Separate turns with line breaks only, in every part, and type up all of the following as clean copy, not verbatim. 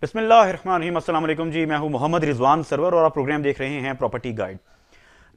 बिस्मिल्लाहिर्रहमानिर्रहीम। अस्सलाम वालेकुम जी, मैं हूं मोहम्मद रिजवान सरवर और आप प्रोग्राम देख रहे हैं प्रॉपर्टी गाइड।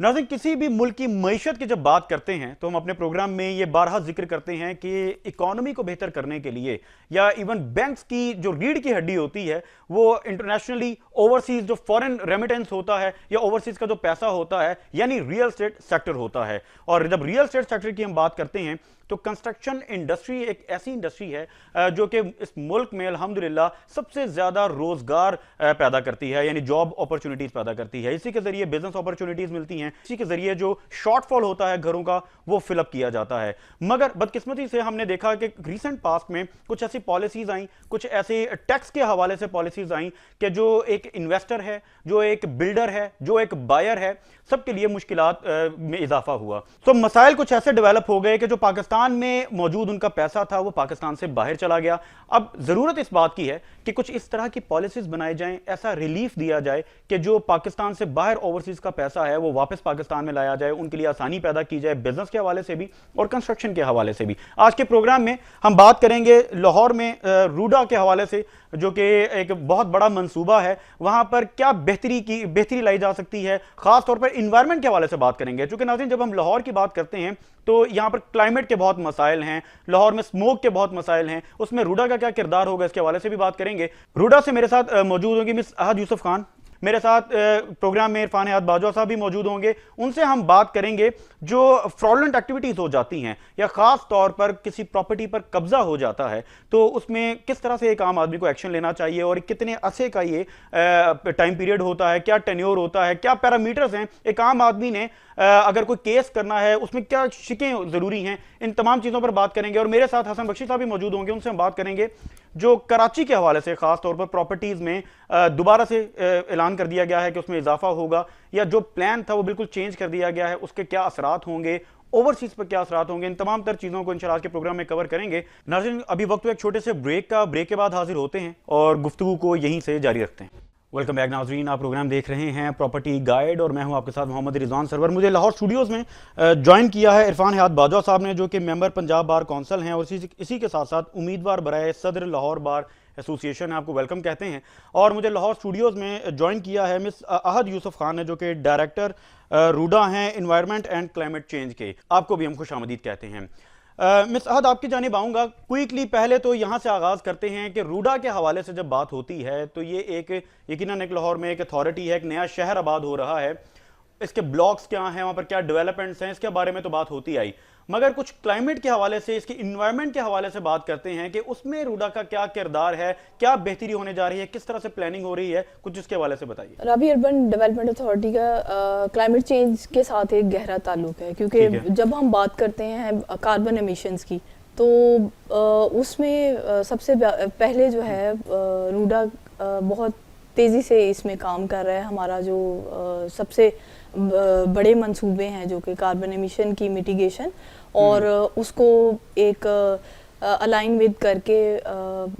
नाज़रीन, किसी भी मुल्क की मईशत की जब बात करते हैं तो हम अपने प्रोग्राम में ये बारहा जिक्र करते हैं कि इकोनॉमी को बेहतर करने के लिए या इवन बैंक्स की जो रीढ़ की हड्डी होती है वो इंटरनेशनली ओवरसीज जो फॉरेन रेमिटेंस होता है या ओवरसीज का जो पैसा होता है यानी रियल एस्टेट सेक्टर होता है। और जब रियल एस्टेट सेक्टर की हम बात करते हैं तो कंस्ट्रक्शन इंडस्ट्री एक ऐसी इंडस्ट्री है जो कि इस मुल्क में अल्हम्दुलिल्लाह सबसे ज्यादा रोजगार पैदा करती है, यानी जॉब अपॉर्चुनिटीज पैदा करती है। इसी के जरिए बिजनेस अपॉर्चुनिटीज मिलती हैं, इसी के जरिए जो शॉर्टफॉल होता है घरों का वो फिलअप किया जाता है। मगर बदकिस्मती से हमने देखा कि रिसेंट पास्ट में कुछ ऐसी पॉलिसीज आई, कुछ ऐसे टैक्स के हवाले से पॉलिसीज आई कि जो एक इन्वेस्टर है, जो एक बिल्डर है, जो एक बायर है, सबके लिए मुश्किलात में इजाफा हुआ। तो मसाइल कुछ ऐसे डेवलप हो गए कि जो पाकिस्तान में मौजूद उनका पैसा था वो पाकिस्तान से बाहर चला गया। अब जरूरत इस बात की है कि कुछ इस तरह की पॉलिसीज बनाई जाएं, ऐसा रिलीफ दिया जाए कि जो पाकिस्तान से बाहर ओवरसीज का पैसा है वो वापस पाकिस्तान में लाया जाए, उनके लिए आसानी पैदा की जाए बिजनेस के हवाले से भी और कंस्ट्रक्शन के हवाले से भी। आज के प्रोग्राम में हम बात करेंगे लाहौर में रूडा के हवाले से, जो कि एक बहुत बड़ा मंसूबा है। वहां पर क्या बेहतरी लाई जा सकती है, खास तौर पर इन्वायरमेंट के हवाले से बात करेंगे। चूंकि नाज़रीन, जब हम लाहौर की बात करते हैं तो यहां पर क्लाइमेट के बहुत मसाइल हैं, लाहौर में स्मोक के बहुत मसाइल हैं, उसमें रूडा का क्या किरदार होगा इसके हवाले से भी बात करेंगे। रूडा से मेरे साथ मौजूद होंगी मिस अहद यूसुफ खान, मेरे साथ प्रोग्राम में इरफान हयात बाजवा साहब भी मौजूद होंगे। उनसे हम बात करेंगे जो फ्रॉडलेंट एक्टिविटीज हो जाती हैं या खास तौर पर किसी प्रॉपर्टी पर कब्जा हो जाता है तो उसमें किस तरह से एक आम आदमी को एक्शन लेना चाहिए और कितने अरसे का ये टाइम पीरियड होता है, क्या टेन्योर होता है, क्या पैरामीटर्स हैं, एक आम आदमी ने अगर कोई केस करना है उसमें क्या शिकें जरूरी हैं, इन तमाम चीजों पर बात करेंगे। और मेरे साथ हसन बख्शी साहब भी मौजूद होंगे, उनसे हम बात करेंगे जो कराची के हवाले से खास तौर पर प्रॉपर्टीज में दोबारा से ऐलान कर दिया गया है कि उसमें इजाफा होगा या जो प्लान था वो बिल्कुल चेंज कर दिया गया है, उसके क्या असरात होंगे, ओवरसीज पर क्या असरात होंगे। इन तमाम तर चीजों को इंशाल्लाह आज के प्रोग्राम में कवर करेंगे। नाज़रीन, अभी वक्त एक छोटे से ब्रेक का, ब्रेक के बाद हाजिर होते हैं और गुफ्तगू को यहीं से जारी रखते हैं। वेलकम बैक नाजरीन, आप प्रोग्राम देख रहे हैं प्रॉपर्टी गाइड और मैं हूं आपके साथ मोहम्मद रिजवान सरवर। मुझे लाहौर स्टूडियोज़ में ज्वाइन किया है इरफान हयात बाजवा साहब ने, जो कि मेंबर पंजाब बार कौंसल हैं और इसी के साथ साथ उम्मीदवार बराए सदर लाहौर बार एसोसिएशन है, आपको वेलकम कहते हैं। और मुझे लाहौर स्टूडियोज़ में ज्वाइन किया है मिस अहद यूसुफ खान ने, जो कि डायरेक्टर रूडा हैं इन्वायरमेंट एंड क्लाइमेट चेंज के। आपको भी हम खुश आमदीद कहते हैं। मिस अहद, आपकी जानिब आऊँगा क्विकली। पहले तो यहाँ से आगाज़ करते हैं कि रूडा के हवाले से जब बात होती है तो ये एक यकीनन एक लाहौर में एक अथॉरिटी है, एक नया शहर आबाद हो रहा है, इसके ब्लॉक्स क्या हैं, वहाँ पर क्या डेवलपमेंट्स हैं, इसके बारे में तो बात होती आई। मगर कुछ क्लाइमेट के हवाले से, इसके इन्वायरमेंट के हवाले से बात करते हैं कि उसमें रूडा का क्या किरदार है, क्या बेहतरी होने जा रही है, किस तरह से प्लानिंग हो रही है, कुछ इसके हवाले से बताइए।
राबी अर्बन डेवलपमेंट अथॉरिटी का क्लाइमेट चेंज के साथ एक गहरा ताल्लुक है, क्योंकि जब हम बात करते हैं कार्बन एमिशंस की तो उसमें सबसे पहले जो है रूडा बहुत तेज़ी से इसमें काम कर रहा है। हमारा जो सबसे बड़े मंसूबे हैं जो कि कार्बन एमिशन की मिटिगेशन और उसको एक अलाइन विद करके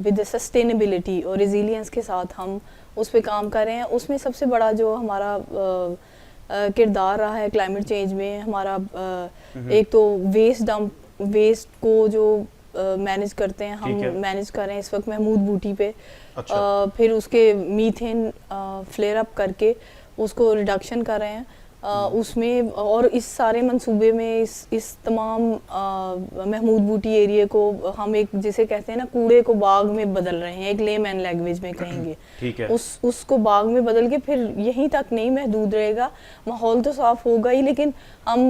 विद सस्टेनेबिलिटी और रिजिलियंस के साथ हम उस पर काम कर रहे हैं। उसमें सबसे बड़ा जो हमारा किरदार रहा है क्लाइमेट चेंज में, हमारा एक तो वेस्ट को जो मैनेज करते हैं, हम मैनेज कर रहे हैं इस वक्त महमूद बूटी पे। अच्छा। फिर उसके मीथेन फ्लेयर अप करके उसको रिडक्शन कर रहे हैं उसमें। और इस सारे मंसूबे में इस तमाम महमूद बूटी एरिया को हम एक जिसे कहते हैं ना कूड़े को बाग में बदल रहे हैं, एक लेमैन लैंग्वेज में कहेंगे। ठीक है। उसको बाग में बदल के फिर यहीं तक नहीं महदूद रहेगा, माहौल तो साफ होगा ही, लेकिन हम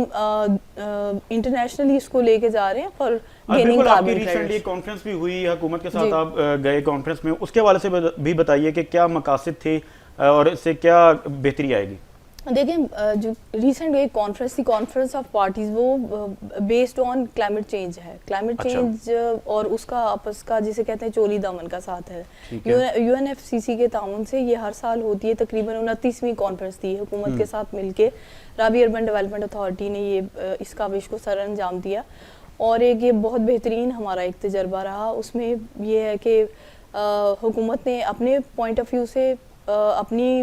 इंटरनेशनली इसको लेके जा रहे हैं for gaining carbon credits.
Recently conference भी हुई हुकूमत के साथ, आप गए कॉन्फ्रेंस में, उसके हवाले से भी बताइए कि क्या मकासद थे और इससे क्या बेहतरी आएगी।
देखें, जो रिसेंट एक कॉन्फ्रेंस थी, कॉन्फ्रेंस ऑफ पार्टीज, वो बेस्ड ऑन क्लाइमेट चेंज है। क्लाइमेट चेंज और उसका आपस का जिसे कहते हैं चोली दामन का साथ है। यूएनएफसीसी के ताउन से ये हर साल होती है। तकरीबन 29वीं कॉन्फ्रेंस थी हुकूमत के साथ मिलके। राबी अर्बन डेवलपमेंट अथॉरिटी ने ये इस काविश को सर अंजाम दिया और एक ये बहुत बेहतरीन हमारा एक तजर्बा रहा। उसमें यह है कि हुकूमत ने अपने पॉइंट ऑफ व्यू से अपनी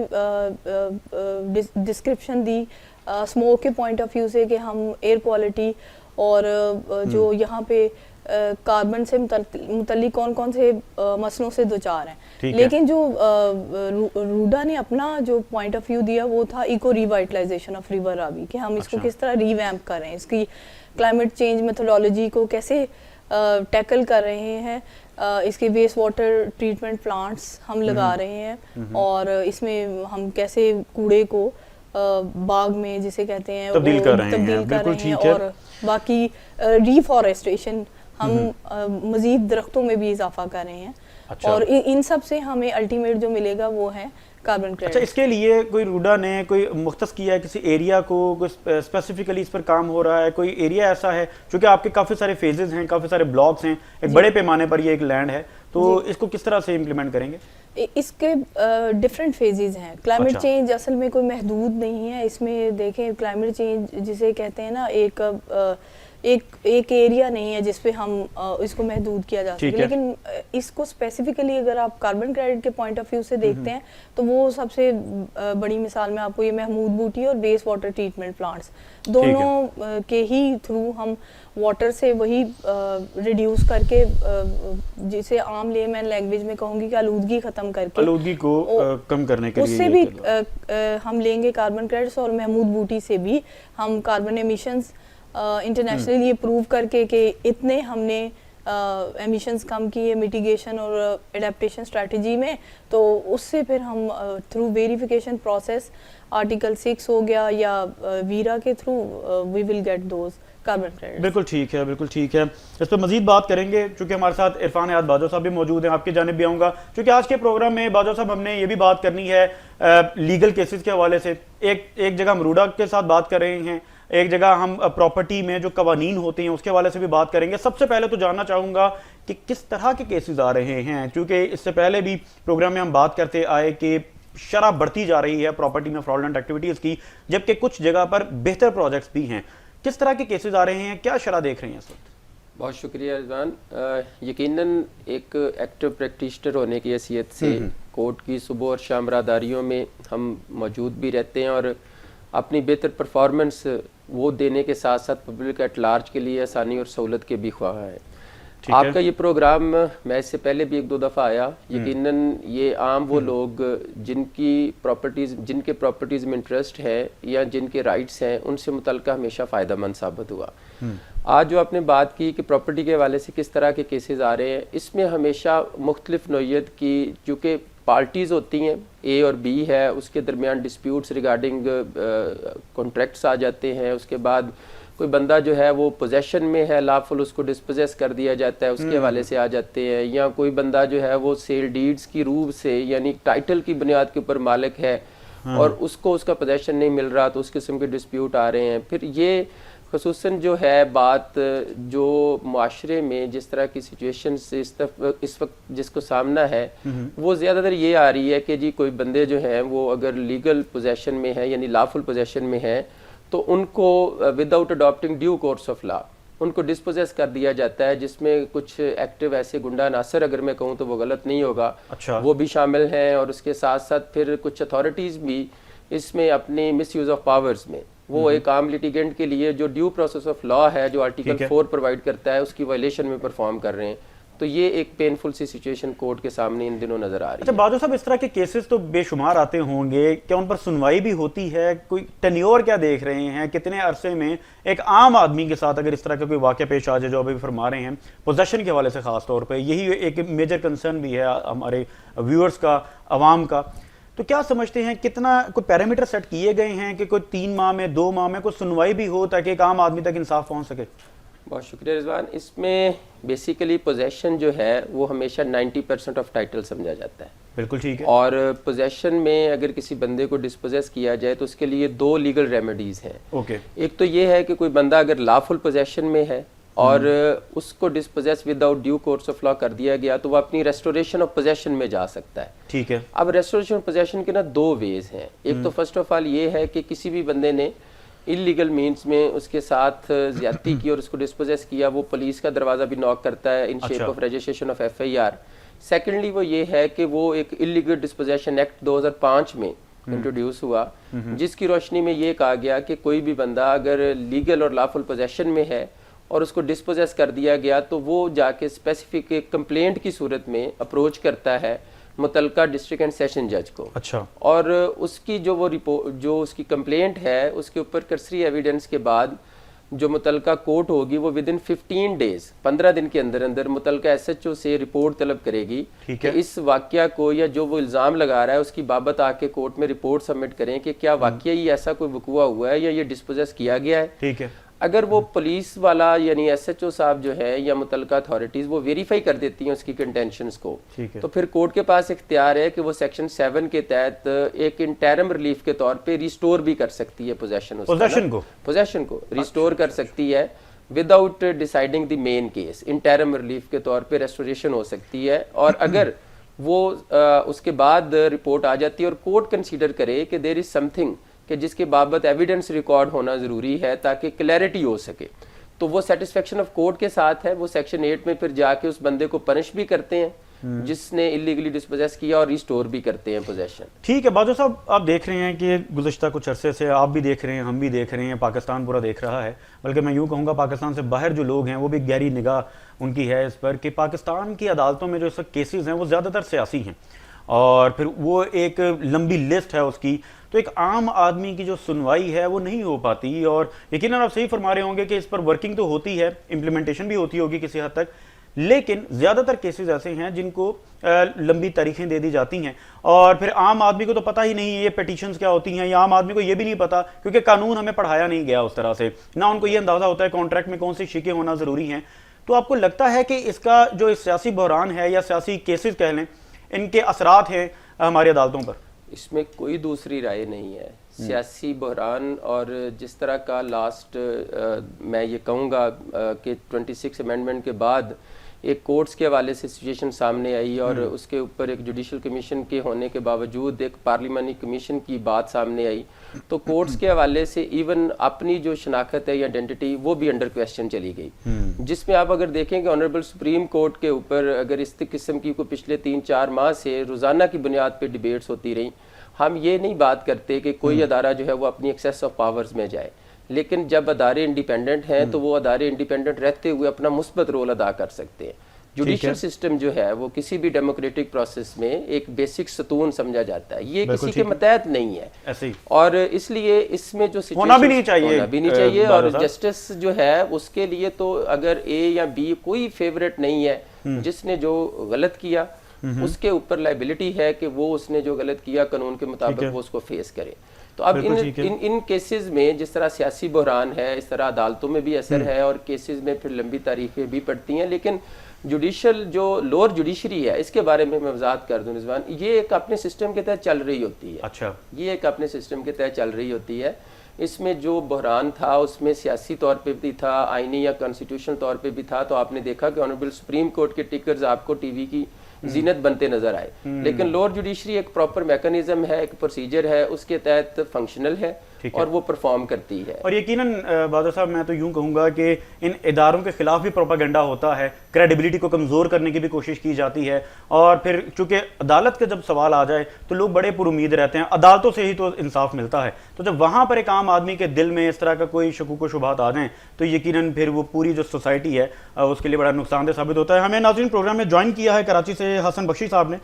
डिस्क्रिप्शन दी, स्मोक के पॉइंट ऑफ व्यू से कि हम एयर क्वालिटी और जो यहाँ पे कार्बन से मुतल्लिक कौन कौन से मसलों से दोचार हैं, लेकिन जो रूडा ने अपना जो पॉइंट ऑफ व्यू दिया वो था eco revitalization of river Ravi, कि हम इसको किस तरह रिवैम्प कर रहे हैं, इसकी क्लाइमेट चेंज मेथोडोलॉजी को कैसे टैकल कर रहे हैं, इसके वेस्ट वाटर ट्रीटमेंट प्लांट्स हम लगा रहे हैं और इसमें हम कैसे कूड़े को बाग में जिसे कहते हैं
तब्दील कर रहे
हैं और बाकी रिफॉरेस्टेशन हम मजीद दरख्तों में भी इजाफा कर रहे हैं। अच्छा। और इन सब से हमें अल्टीमेट जो मिलेगा वो है कार्बन क्रेडिट।
अच्छा, इसके लिए कोई रूडा ने कोई मुख्तस किया है किसी एरिया को, कोई स्पेसिफिकली इस पर काम हो रहा है, कोई एरिया ऐसा है क्योंकि आपके काफ़ी सारे फेजेस हैं, काफ़ी सारे ब्लॉक्स हैं, एक बड़े पैमाने पर ये एक लैंड है, तो इसको किस तरह से इम्प्लीमेंट करेंगे?
इसके डिफरेंट फेजेस हैं। क्लाइमेट चेंज असल में कोई महदूद नहीं है, इसमें देखें क्लाइमेट चेंज जिसे कहते हैं ना एक एरिया नहीं है जिसपे हम इसको महदूद किया जा सके, लेकिन इसको स्पेसिफिकली अगर आप कार्बन क्रेडिट के पॉइंट ऑफ व्यू से देखते हैं तो वो सबसे बड़ी मिसाल में आपको ये महमूद बूटी और वेस्ट वाटर ट्रीटमेंट प्लांट्स दोनों के ही थ्रू हम वाटर से वही रिड्यूस करके जिसे आम लेमैन लैंग्वेज में कहूँगी कि आलूदगी ख़त्म करके
आलूदगी को कम करने के लिए
उससे भी हम लेंगे कार्बन क्रेडिट्स, और महमूद बूटी से भी हम कार्बन एमिशंस इंटरनेशनली ये प्रूव करके कि इतने हमने एमिशंस कम किए मिटिगेशन और एडेप्टेशन स्ट्रेटजी में, तो उससे फिर हम थ्रू वेरिफिकेशन प्रोसेस आर्टिकल 6 हो गया या वीरा के through we will get those carbon credit.
बिल्कुल ठीक है, बिल्कुल ठीक है। इस पर मजीद बात करेंगे क्योंकि हमारे साथ इरफान हयात बाजवा साहब भी मौजूद हैं, आपकी जानिब भी आऊँगा क्योंकि आज के प्रोग्राम में बाजवा साहब हमने ये भी बात करनी है लीगल केसेस के हवाले से। एक जगह हम रूडा के साथ बात कर रहे हैं, एक जगह हम प्रॉपर्टी में जो कवानीन होते हैं उसके हवाले से भी बात करेंगे। सबसे पहले तो जानना चाहूँगा कि किस तरह के केसेस आ रहे हैं, क्योंकि इससे पहले भी प्रोग्राम में हम बात करते आए कि शरह बढ़ती जा रही है प्रॉपर्टी में फ्रॉडलेंट एक्टिविटीज़ की, जबकि कुछ जगह पर बेहतर प्रोजेक्ट्स भी हैं। किस तरह के केसेस आ रहे हैं, क्या शरह देख रहे हैं इस वक्त?
बहुत शुक्रिया रिजवान। यकीनन एक एक्टिव प्रैक्टिशनर होने की हैसियत से कोर्ट की सुबह और शाम राहदारियों में हम मौजूद भी रहते हैं और अपनी बेहतर परफॉर्मेंस वो देने के साथ साथ पब्लिक एट लार्ज के लिए आसानी और सहूलत के भी ख्वाह हैं। आपका ये प्रोग्राम मैं इससे पहले भी 1-2 दफ़ा आया। यकीनन ये आम वो लोग जिनके प्रॉपर्टीज़ में इंटरेस्ट है या जिनके राइट्स हैं उनसे मुतल्लिक़ हमेशा फ़ायदेमंद साबित हुआ। आज जो आपने बात की कि प्रॉपर्टी के हवाले से किस तरह के केसेस आ रहे हैं, इसमें हमेशा मुख्तलिफ नौइयत की चूँकि पार्टीज़ होती हैं, ए और बी है, उसके दरमियान डिस्प्यूट्स रिगार्डिंग कॉन्ट्रैक्ट्स आ जाते हैं। उसके बाद कोई बंदा जो है वो पोजेशन में है लाफुल, उसको डिस्पोजेस कर दिया जाता है, उसके हवाले से आ जाते हैं। या कोई बंदा जो है वो सेल डीड्स की रूह से यानी टाइटल की बुनियाद के ऊपर मालिक है और उसको उसका पोजेशन नहीं मिल रहा, तो उस किस्म के डिस्प्यूट आ रहे हैं। फिर ये ख़ुसूसन जो है बात जो माशरे में जिस तरह की सिचुएशन से इस वक्त जिसको सामना है वो ज़्यादातर ये आ रही है कि जी कोई बंदे जो हैं वो अगर लीगल पोजेशन में है यानी लॉफुल पोजेशन में है तो उनको without adopting due course of law उनको डिस्पोजेस कर दिया जाता है, जिसमें कुछ एक्टिव ऐसे गुंडा नासर, अगर मैं कहूँ तो वो गलत नहीं होगा,
अच्छा।
वो भी शामिल हैं। और उसके साथ साथ फिर कुछ अथॉरिटीज़ भी इसमें अपनी मिस यूज़ ऑफ पावर्स में वो एक आम लिटिगेंट के लिए जो ड्यू प्रोसेस ऑफ लॉ है जो आर्टिकल 4 प्रोवाइड करता है उसकी वायलेशन में परफॉर्म कर रहे हैं। तो ये एक पेनफुल सी सिचुएशन कोर्ट के सामने इन दिनों नजर आ रही है।
अच्छा बाजवा साहब, इस तरह के केसेस तो बेशुमार आते होंगे, क्या उन पर सुनवाई भी होती है? कोई टेन्योर क्या देख रहे हैं, कितने अरसे में एक आम आदमी के साथ अगर इस तरह का कोई वाक़या पेश आ जाए जो अभी फरमा रहे हैं पोजेशन के हवाले से खास तौर पर, यही एक मेजर कंसर्न भी है हमारे व्यूअर्स का, अवाम का, तो क्या समझते हैं कितना कोई पैरामीटर सेट किए गए हैं कि कोई 3 माह में 2 माह में कोई सुनवाई भी हो ताकि एक आम आदमी तक इंसाफ पहुंच सके?
बहुत शुक्रिया रिजवान। इसमें बेसिकली पोजेशन जो है वो हमेशा 90% ऑफ टाइटल समझा जाता है।
बिल्कुल ठीक है।
और पोजेशन में अगर किसी बंदे को डिस्पोजेस किया जाए तो उसके लिए 2 लीगल रेमेडीज हैं।
ओके।
एक तो ये है कि कोई बंदा अगर लॉफुल पोजेशन में है और उसको dispossess without due course of law कर दिया गया तो वो अपनी रेस्टोरेशन ऑफ पोजेशन में जा सकता है।
ठीक है।
अब रेस्टोरेशन ऑफ पोजेशन के ना 2 वेज हैं। एक तो फर्स्ट ऑफ ऑल ये है कि किसी भी बंदे ने इलीगल मीन्स में उसके साथ ज्यादती की और उसको डिस्पोजेस किया, वो पुलिस का दरवाजा भी नॉक करता है in shape of registration of FIR। Secondly वो ये है कि वो एक इलीगल डिस्पोजेशन एक्ट 2005 में इंट्रोड्यूस हुआ, जिसकी रोशनी में ये कहा गया कि कोई भी बंदा अगर लीगल और लॉफुल पोजेशन में है और उसको डिस्पोजेस कर दिया गया, तो वो जाके स्पेसिफिक एक कंप्लेंट की सूरत में अप्रोच करता है मुतलका डिस्ट्रिक्ट एंड सेशन जज को।
अच्छा।
और उसकी जो वो रिपोर्ट, जो उसकी कंप्लेंट है, उसके ऊपर कर्सरी एविडेंस के बाद जो मुतलका कोर्ट होगी वो विद इन 15 डेज, 15 दिन के अंदर अंदर मुतलका SHO से रिपोर्ट तलब करेगी कि इस वाकया को या जो वो इल्ज़ाम लगा रहा है उसकी बाबत आके कोर्ट में रिपोर्ट सबमिट करें कि क्या वाकया ही ऐसा कोई वकुआ हुआ है या ये डिस्पोजेस किया गया है।
ठीक है।
अगर वो पुलिस वाला यानी SHO साहब जो है या मुतलका अथॉरिटीज़ वो वेरीफाई कर देती हैं उसकी कंटेंशंस को, तो फिर कोर्ट के पास इख्तियार है कि वो सेक्शन 7 के तहत एक इंटरम रिलीफ के तौर पे रिस्टोर भी कर सकती है पोजेशन को रिस्टोर कर सकती है without deciding the main case. Interim relief के तौर पे रेस्टोरेशन हो सकती है, और अगर वो उसके बाद रिपोर्ट आ जाती है और कोर्ट कंसीडर करे कि देयर इज समथिंग कि जिसके बाबत एविडेंस रिकॉर्ड होना ज़रूरी है ताकि क्लैरिटी हो सके, तो वो सेटिस्फेक्शन ऑफ कोर्ट के साथ है, वो सेक्शन 8 में फिर जाके उस बंदे को पनिश भी करते हैं जिसने इलीगली डिस्पोजेस किया और रिस्टोर भी करते हैं पोजेशन।
ठीक है बाजू साहब, आप देख रहे हैं कि गुज़िश्ता कुछ अरसे से आप भी देख रहे हैं, हम भी देख रहे हैं, पाकिस्तान पूरा देख रहा है, बल्कि मैं यूँ कहूँगा पाकिस्तान से बाहर जो लोग हैं वो भी गहरी निगाह उनकी है इस पर कि पाकिस्तान की अदालतों में जो इस वक्त केसेस हैं वो ज़्यादातर सियासी हैं और फिर वो एक लंबी लिस्ट है उसकी, तो एक आम आदमी की जो सुनवाई है वो नहीं हो पाती। और यकीनन आप सही फरमा रहे होंगे कि इस पर वर्किंग तो होती है, इम्प्लीमेंटेशन भी होती होगी किसी हद तक, लेकिन ज़्यादातर केसेस ऐसे हैं जिनको लंबी तारीखें दे दी जाती हैं और फिर आम आदमी को तो पता ही नहीं ये पिटीशंस क्या होती हैं, या आम आदमी को ये भी नहीं पता क्योंकि कानून हमें पढ़ाया नहीं गया उस तरह से, ना उनको ये अंदाज़ा होता है कॉन्ट्रैक्ट में कौन सी शिकें होना ज़रूरी हैं। तो आपको लगता है कि इसका जो सियासी बहरान है या सियासी केसेस कह लें, इनके असरात हैं हमारी अदालतों पर?
इसमें कोई दूसरी राय नहीं है। सियासी बहरान और जिस तरह का लास्ट मैं ये कहूँगा कि 26 अमेंडमेंट के बाद एक कोर्ट्स के हवाले से सिचुएशन सामने आई और उसके ऊपर एक जुडिशल कमीशन के होने के बावजूद एक पार्लिमानी कमीशन की बात सामने आई, तो कोर्ट्स के हवाले से इवन अपनी जो शनाख्त है या आइडेंटिटी वो भी अंडर क्वेश्चन चली गई, जिसमें आप अगर देखें कि ऑनरेबल सुप्रीम कोर्ट के ऊपर अगर इस किस्म की कोई पिछले 3-4 माह से रोज़ाना की बुनियाद पर डिबेट्स होती रही, हम ये नहीं बात करते कि कोई अदारा जो है वो अपनी एक्सेस ऑफ पावर्स में जाए, लेकिन जब अदारे इंडिपेंडेंट हैं तो वो अदारे इंडिपेंडेंट रहते हुए अपना मुस्बत रोल अदा कर सकते हैं। जुडिशल सिस्टम जो है वो किसी भी डेमोक्रेटिक प्रोसेस में एक बेसिक सतून समझा जाता है, ये किसी के मतहत नहीं है ऐसे ही, और इसलिए इसमें जो
होना भी नहीं चाहिए,
और जस्टिस जो है उसके लिए तो अगर ए या बी कोई फेवरेट नहीं है, जिसने जो गलत किया उसके ऊपर लाइबिलिटी है कि वो उसने जो गलत किया कानून के मुताबिक वो उसको फेस करे। तो अब इन केसेस में जिस तरह सियासी बहरान है, इस तरह अदालतों में भी असर है और केसेस में फिर लंबी तारीखें भी पड़ती हैं, लेकिन जुडिशल जो लोअर जुडिशरी है इसके बारे में मैं वजाहत कर दूं रिजवान, ये एक अपने सिस्टम के तहत चल रही होती है।
अच्छा,
ये एक अपने सिस्टम के तहत चल रही होती है। इसमें जो बहरान था उसमें सियासी तौर पे भी था, आईनी या कॉन्स्टिट्यूशनल तौर पे भी था। तो आपने देखा कि ऑनरेबल सुप्रीम कोर्ट के टिकर्स आपको टीवी की जीनत बनते नजर आए, लेकिन लोअर जुडिशरी एक प्रॉपर मैकेनिज्म है, एक प्रोसीजर है, उसके तहत फंक्शनल है और वो परफॉर्म करती है।
और यकीनन बादल साहब मैं तो यूं कहूंगा कि इन इदारों के खिलाफ भी प्रोपागेंडा होता है, क्रेडिबिलिटी को कमजोर करने की भी कोशिश की जाती है, और फिर चूंकि अदालत का जब सवाल आ जाए तो लोग बड़े पुरुमीद रहते हैं, अदालतों से ही तो इंसाफ मिलता है, तो जब वहां पर एक आम आदमी के दिल में इस तरह का कोई शकूक व शुबहात आ जाए तो यकीनन फिर वो पूरी जो सोसाइटी है उसके लिए बड़ा नुकसानदेह साबित होता है। हमें नाज़रीन प्रोग्राम में ज्वाइन किया है कराची से हसन बख्शी साहब ने,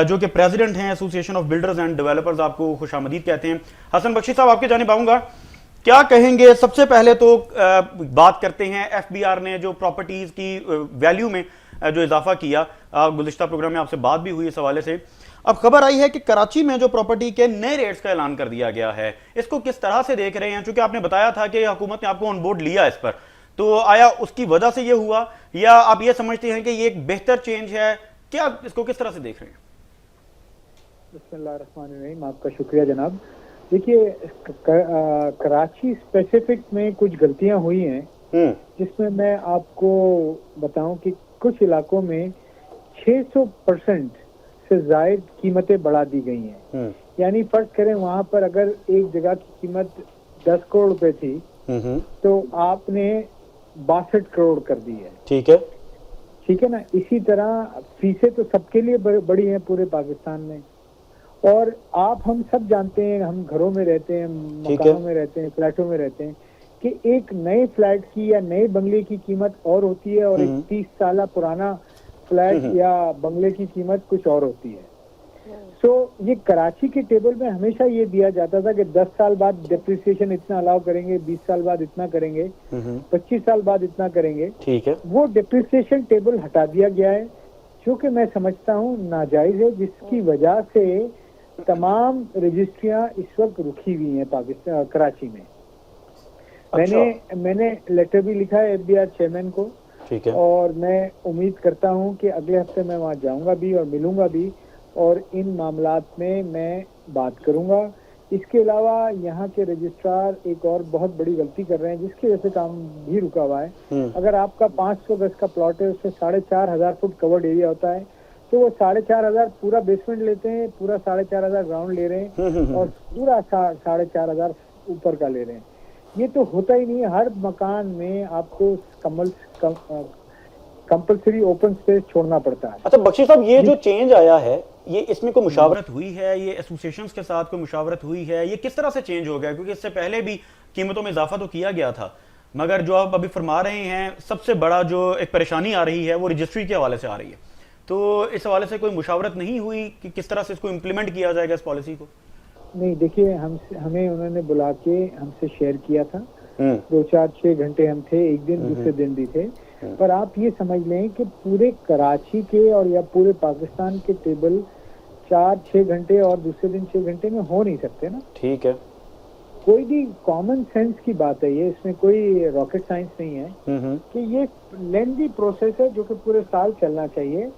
जो कि प्रेसिडेंट हैं association of builders and developers, आपको खुशामदीद कहते हैं। हसन बख्शी साहब आपकी जानिब आऊंगा, क्या कहेंगे? सबसे पहले तो बात करते हैं एफबीआर ने जो प्रॉपर्टीज की वैल्यू में जो इजाफा किया, गुज़िश्ता प्रोग्राम में आपसे बात भी हुई इस हवाले से। अब खबर आई है कि कराची में जो प्रॉपर्टी के नए रेट्स का ऐलान कर दिया गया है, इसको किस तरह से देख रहे हैं? चूंकि आपने बताया था कि हुकूमत ने आपको ऑन बोर्ड लिया इस पर, तो आया उसकी वजह से ये हुआ या आप ये समझते हैं कि ये एक बेहतर चेंज है? क्या इसको किस तरह से देख रहे हैं?
बिस्मिल्लाहिर्रहमानिर्रहीम, आपका शुक्रिया जनाब। देखिए, कराची स्पेसिफिक में कुछ गलतियां हुई हैं जिसमें मैं आपको बताऊं कि कुछ इलाकों में 600% से ज्यादा कीमतें बढ़ा दी गई हैं। यानी फर्ज करें वहां पर अगर एक जगह की कीमत 10 करोड़ रुपए थी तो आपने 62 करोड़ कर दी है। ठीक है ना। इसी तरह फीसें तो सबके लिए बड़ी हैं पूरे पाकिस्तान में, और आप हम सब जानते हैं, हम घरों में रहते हैं, मकानों में रहते हैं, फ्लैटों में रहते हैं कि एक नए फ्लैट की या नए बंगले की कीमत और होती है और एक 30 साल पुराना फ्लैट या बंगले की कीमत कुछ और होती है। ये कराची के टेबल में हमेशा ये दिया जाता था कि 10 साल बाद डिप्रिसिएशन इतना अलाउ करेंगे, 20 साल बाद इतना करेंगे, 25 साल बाद इतना करेंगे।
ठीक है,
वो डिप्रिसिएशन टेबल हटा दिया गया है, जो कि मैं समझता हूँ नाजायज है, जिसकी वजह से तमाम रजिस्ट्रियां इस वक्त रुकी हुई हैं पाकिस्तान कराची में। मैंने लेटर भी लिखा है FBI चेयरमैन को।
ठीक है,
और मैं उम्मीद करता हूँ कि अगले हफ्ते मैं वहाँ जाऊंगा भी और मिलूंगा भी और इन मामलात में मैं बात करूंगा। इसके अलावा यहाँ के रजिस्ट्रार एक और बहुत बड़ी गलती कर रहे हैं, जिसकी वजह से काम भी रुका हुआ है। अगर आपका 500 गज का प्लॉट है, उसमें 4,500 फुट कवर्ड एरिया होता है, तो वो 4,500 पूरा बेसमेंट लेते हैं, पूरा 4,500 ग्राउंड ले रहे हैं और पूरा 4,500 ऊपर का ले रहे हैं। ये तो होता ही नहीं है। हर मकान में आपको कंपल्सरी ओपन स्पेस छोड़ना पड़ता है।
अच्छा बख्शी साहब, ये जो चेंज आया है, ये इसमें कोई मुशावरत हुई है, ये एसोसिएशंस के साथ कोई मुशावरत हुई है, ये किस तरह से चेंज हो गया? क्योंकि इससे पहले भी कीमतों में इजाफा तो किया गया था, मगर जो आप अभी फरमा रहे हैं, सबसे बड़ा जो एक परेशानी आ रही है वो रजिस्ट्री के हवाले से आ रही है। तो इस हवाले से कोई मुशावरत नहीं हुई कि किस तरह से इसको इम्प्लीमेंट किया जाएगा, इस पॉलिसी को?
नहीं, देखिए, हमें उन्होंने बुला के हमसे शेयर किया था। 2-4-6 घंटे हम थे, एक दिन दूसरे दिन भी थे। पर आप ये समझ लें कि पूरे कराची के और या पूरे पाकिस्तान के टेबल 4-6 घंटे और दूसरे दिन 6 घंटे में हो नहीं सकते ना।
ठीक है,
कोई भी कॉमन सेंस की बात है ये, इसमें कोई रॉकेट साइंस नहीं है कि ये लेंथी प्रोसेस है जो कि पूरे साल चलना चाहिए।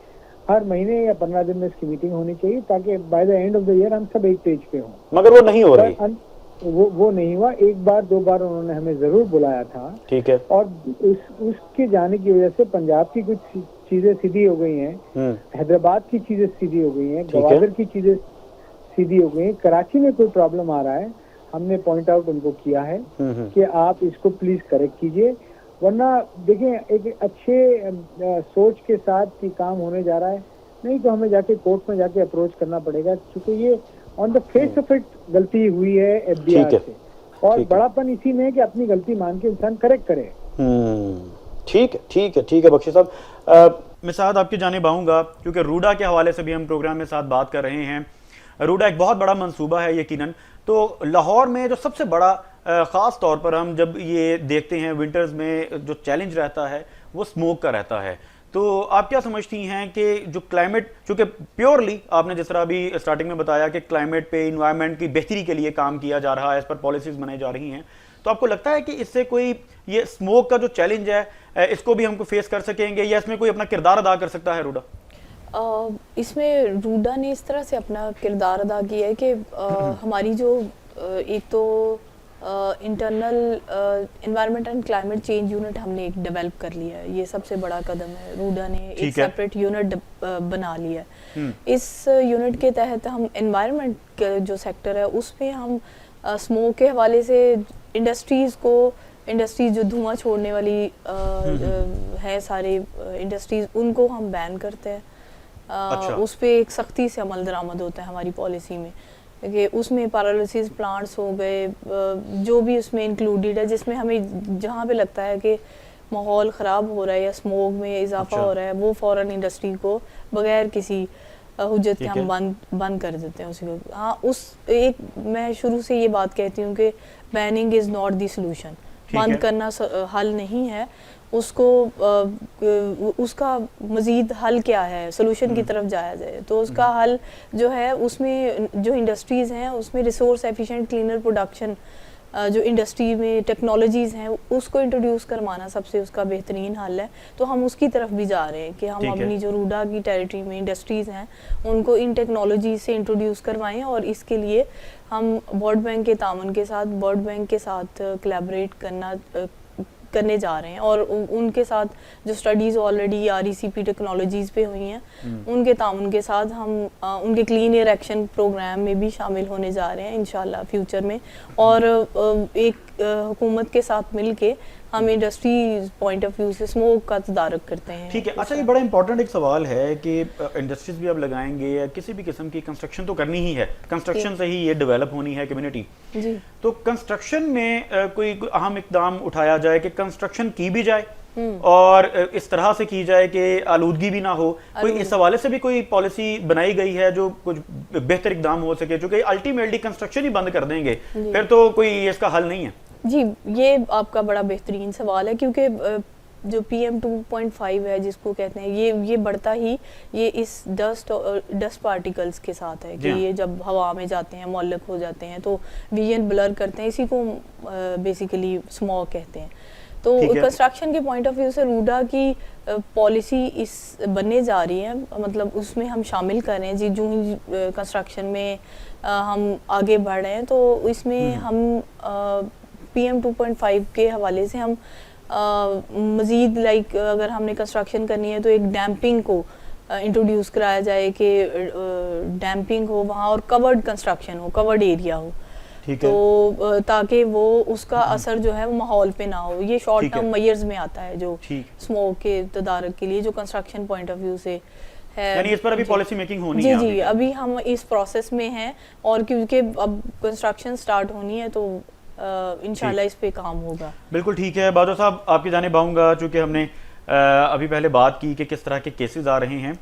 हर महीने या 15 दिन में इसकी मीटिंग होनी चाहिए ताकि by the end of the year हम सब एक पेज पे हों।
मगर वो नहीं हो रही।
वो नहीं हुआ। एक बार 2 बार उन्होंने हमें जरूर बुलाया था।
ठीक है, और
उसके जाने की वजह से पंजाब की कुछ चीजें सीधी हो गई हैं, हैदराबाद की चीजें सीधी हो गई हैं, गवादर की चीजें सीधी हो गई हैं। कराची में कोई प्रॉब्लम आ रहा है, हमने पॉइंट आउट उनको किया है कि आप इसको प्लीज करेक्ट कीजिए, वरना देखें एक अच्छे सोच के साथ कि काम होने जा रहा है, नहीं तो हमें जाके कोर्ट में जाके अप्रोच करना पड़ेगा, क्योंकि ये on the face of it गलती हुई है FBI से। और बड़ापन इसी में है कि अपनी गलती मान के इंसान करेक्ट करे।
ठीक है बख्शी साहब, मैं साथ आपकी जानिब आऊंगा, क्योंकि रूडा के हवाले से भी हम प्रोग्राम में साथ बात कर रहे हैं। रूडा एक बहुत बड़ा मंसूबा है यकीनन। तो लाहौर में जो सबसे बड़ा ख़ास तौर पर हम जब ये देखते हैं विंटर्स में जो चैलेंज रहता है वो स्मोक का रहता है। तो आप क्या समझती हैं कि जो क्लाइमेट, चूँकि प्योरली आपने जिस तरह अभी स्टार्टिंग में बताया कि क्लाइमेट पे, इन्वायरमेंट की बेहतरी के लिए काम किया जा रहा है, इस पर पॉलिसीज़ बनाई जा रही हैं, तो आपको लगता है कि इससे कोई ये स्मोक का जो चैलेंज है इसको भी हमको फेस कर सकेंगे, या इसमें कोई अपना किरदार अदा कर सकता है रूडा?
इसमें रूडा ने इस तरह से अपना किरदार अदा किया है कि हमारी जो एक तो internal environment and climate change unit हमने एक डेवलप कर लिया है। ये सबसे बड़ा कदम है। रूडा ने एक सेपरेट यूनिट बना लिया है। इस यूनिट के तहत हम एनवायरनमेंट का जो सेक्टर है उसमें हम स्मोक के हवाले से इंडस्ट्रीज जो धुआं छोड़ने वाली है, सारे इंडस्ट्रीज, उनको हम बैन करते हैं। अच्छा। उस पर एक सख्ती से अमल दरामद होता है हमारी पॉलिसी में कि उसमें पैरालिसिस प्लांट्स हो गए, जो भी उसमें इंक्लूडेड है, जिसमें हमें जहाँ पे लगता है कि माहौल ख़राब हो रहा है या स्मोक में इजाफा हो रहा है, वो फ़ौरन इंडस्ट्री को बगैर किसी हुज्जत के हम बंद कर देते हैं उसी को। हाँ, मैं शुरू से ये बात कहती हूँ कि banning is not the solution. बंद करना हल नहीं है, उसका मज़ीद हल क्या है, सोल्यूशन की तरफ जाया जाए तो उसका हल जो है, उसमें जो इंडस्ट्रीज़ हैं उसमें रिसोर्स एफिशिएंट क्लीनर प्रोडक्शन, जो इंडस्ट्री में टेक्नोलॉजीज़ हैं उसको इंट्रोड्यूस करवाना सबसे उसका बेहतरीन हल है। तो हम उसकी तरफ भी जा रहे हैं कि हम अपनी जो रूडा की टेरिटरी में इंडस्ट्रीज़ हैं उनको इन टेक्नोलॉजी से इंट्रोड्यूस करवाएं, और इसके लिए हम वर्ल्ड बैंक के तामन के साथ कोलैबोरेट करने जा रहे हैं, और उनके साथ जो स्टडीज़ ऑलरेडी RECP टेक्नोलॉजीज़ पे हुई हैं उनके ताउन के साथ हम उनके क्लीन एयर एक्शन प्रोग्राम में भी शामिल होने जा रहे हैं इंशाल्लाह फ्यूचर में। और एक हुकूमत के साथ मिल के हम इंडस्ट्री पॉइंट ऑफ व्यू से स्मोक का तदारक करते हैं।
ठीक है। अच्छा, ये बड़ा इंपॉर्टेंट एक सवाल है कि इंडस्ट्रीज भी अब लगाएंगे या किसी भी किस्म की कंस्ट्रक्शन तो करनी ही है, कंस्ट्रक्शन से ही ये डेवलप होनी है कम्युनिटी जी। तो कंस्ट्रक्शन में कोई अहम इकदाम उठाया जाए कि कंस्ट्रक्शन की भी जाए और इस तरह से की जाए कि आलूदगी भी ना हो, कोई इस हवाले से भी कोई पॉलिसी बनाई गई है जो कुछ बेहतर इकदाम हो सके, क्योंकि अल्टीमेटली कंस्ट्रक्शन ही बंद कर देंगे फिर तो कोई इसका हल नहीं है।
जी, ये आपका बड़ा बेहतरीन सवाल है, क्योंकि जो PM 2.5 है जिसको कहते हैं, ये बढ़ता ही ये इस डस्ट पार्टिकल्स के साथ है कि ये जब हवा में जाते हैं मौलक हो जाते हैं तो विजन ब्लर करते हैं, इसी को बेसिकली स्मॉग कहते हैं। तो कंस्ट्रक्शन के पॉइंट ऑफ व्यू से रूडा की पॉलिसी इस बनने जा रही है, मतलब उसमें हम शामिल कर रहे हैं जी। जो ही कंस्ट्रक्शन में हम आगे बढ़ रहे हैं तो इसमें हम PM 2.5 के हवाले से हम मज़ीद अगर हमने कंस्ट्रक्शन करनी है तो एक डैम्पिंग को इंट्रोड्यूस कराया जाए कि डैम्पिंग हो वहाँ और कवर्ड कंस्ट्रक्शन हो, कवर्ड एरिया हो, तो ताकि वो उसका असर जो है वो माहौल पे ना हो। ये शॉर्ट टर्म मेजर्स में आता है जो स्मोक के तदारक के लिए, जो कंस्ट्रक्शन पॉइंट ऑफ व्यू से है।
यानी इस पर अभी पॉलिसी मेकिंग होनी
है?
जी,
अभी हम इस प्रोसेस में हैं और क्योंकि अब कंस्ट्रक्शन स्टार्ट होनी है तो इंशाल्लाह इस पे काम होगा।
बिल्कुल ठीक है। बादो साहब, आपकी जानिब आऊँगा, चूँकि हमने अभी पहले बात की कि किस तरह के केसेस आ रहे हैं।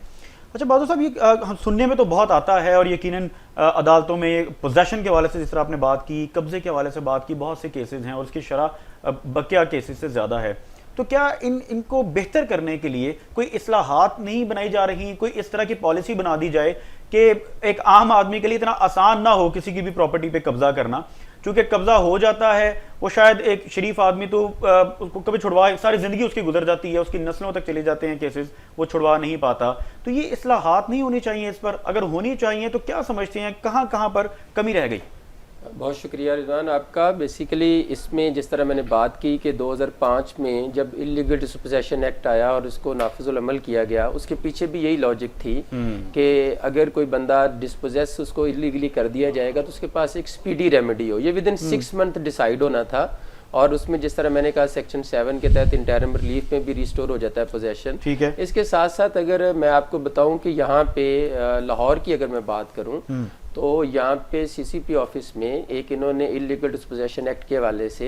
अच्छा बादो साहब, ये हम सुनने में तो बहुत आता है और यकीनन अदालतों में पोजेशन के हवाले से जिस तरह आपने बात की, कब्जे के हवाले से बात की, बहुत से केसेस हैं और उसकी शरह बकिया केसेस से ज़्यादा है। तो क्या इनको बेहतर करने के लिए कोई इस्लाहात नहीं बनाई जा रही, कोई इस तरह की पॉलिसी बना दी जाए कि एक आम आदमी के लिए इतना आसान ना हो किसी की भी प्रॉपर्टी पे कब्जा करना? क्योंकि कब्जा हो जाता है, वो शायद एक शरीफ आदमी तो उसको कभी छुड़वा, सारी जिंदगी उसकी गुजर जाती है, उसकी नस्लों तक चले जाते हैं केसेस, वो छुड़वा नहीं पाता। तो ये इस्लाहात नहीं होनी चाहिए इस पर? अगर होनी चाहिए तो क्या समझते हैं कहाँ कहाँ पर कमी रह गई?
बहुत शुक्रिया रिजवान आपका। बेसिकली इसमें जिस तरह मैंने बात की कि 2005 में जब इलीगल डिस्पोजेशन एक्ट आया और इसको नाफिजुल अमल किया गया, उसके पीछे भी यही लॉजिक थी कि अगर कोई बंदा डिस्पोजेस उसको इलीगली कर दिया जाएगा तो उसके पास एक स्पीडी रेमेडी हो। ये विद इन 6 मंथ डिसाइड होना था और उसमें जिस तरह मैंने कहा सेक्शन 7 के तहत इंटरिम रिलीफ में भी रिस्टोर हो जाता है पोजेशन।
ठीक है।
इसके साथ साथ अगर मैं आपको बताऊं कि यहाँ पे लाहौर की अगर मैं बात करूं तो यहाँ पे CCP ऑफिस में एक इन्होंने इलीगल डिस्पोजेशन एक्ट के हवाले से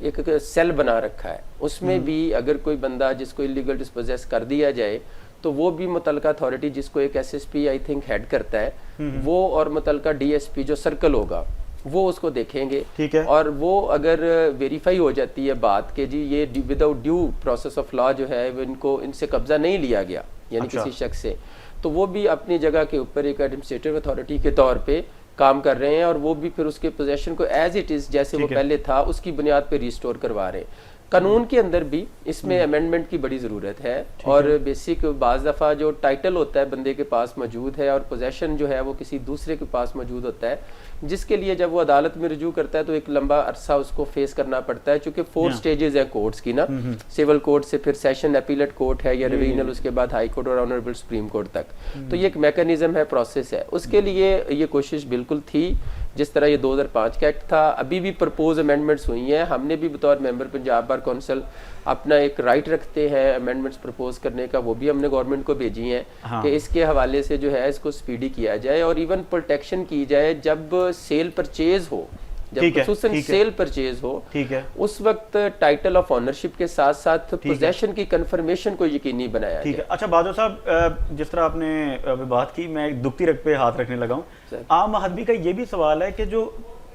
एक सेल बना रखा है। उसमें भी अगर कोई बंदा जिसको इलीगल डिस्पोजेस कर दिया जाए तो वो भी मुतलका अथॉरिटी जिसको एक SSP आई थिंक हेड करता है, वो और मुतलका DSP जो सर्कल होगा वो उसको देखेंगे।
ठीक है।
और वो अगर वेरीफाई हो जाती है बात के जी ये without due process of law जो है इनको इनसे कब्जा नहीं लिया गया यानी किसी शख्स से, तो वो भी अपनी जगह के ऊपर एक एडमिनिस्ट्रेटिव अथॉरिटी के तौर पे काम कर रहे हैं और वो भी फिर उसके पोजेशन को एज इट इज जैसे वो पहले था उसकी बुनियाद पे रिस्टोर करवा रहे हैं। कानून के अंदर भी इसमें अमेंडमेंट की बड़ी ज़रूरत है और बेसिक बाज़ दफ़ा जो टाइटल होता है बंदे के पास मौजूद है और पोजेशन जो है वो किसी दूसरे के पास मौजूद होता है, जिसके लिए जब वो अदालत में रुजू करता है तो एक लंबा अरसा उसको फेस करना पड़ता है, चूंकि 4 स्टेजेस हैं कोर्ट्स की ना, सिविल कोर्ट से फिर सेशन अपीलेट कोर्ट है या रिवीजनल, उसके बाद हाई कोर्ट और ऑनरेबल सुप्रीम कोर्ट तक। तो ये एक मैकेनिज्म है, प्रोसेस है। उसके लिए ये कोशिश बिल्कुल थी जिस तरह ये 2005 का एक्ट था। अभी भी प्रपोज अमेंडमेंट्स हुई हैं, हमने भी बतौर मेंबर पंजाब बार कौंसिल अपना एक राइट रखते हैं अमेंडमेंट्स प्रपोज करने का, वो भी हमने गवर्नमेंट को भेजी हैं कि इसके हवाले से जो है इसको स्पीडी किया जाए और इवन प्रोटेक्शन की जाए जब सेल परचेज हो, जब खुसूसन सेल परचेज हो, ठीक है, उस वक्त टाइटल ऑफ ऑनरशिप के साथ साथ पोजेशन की कंफर्मेशन को यकीनी बनाया
ठीक है। अच्छा बादल साहब, जिस तरह आपने बात की, मैं दुखती रख पे हाथ रखने लगा हूँ। आम आदमी का ये भी सवाल है कि जो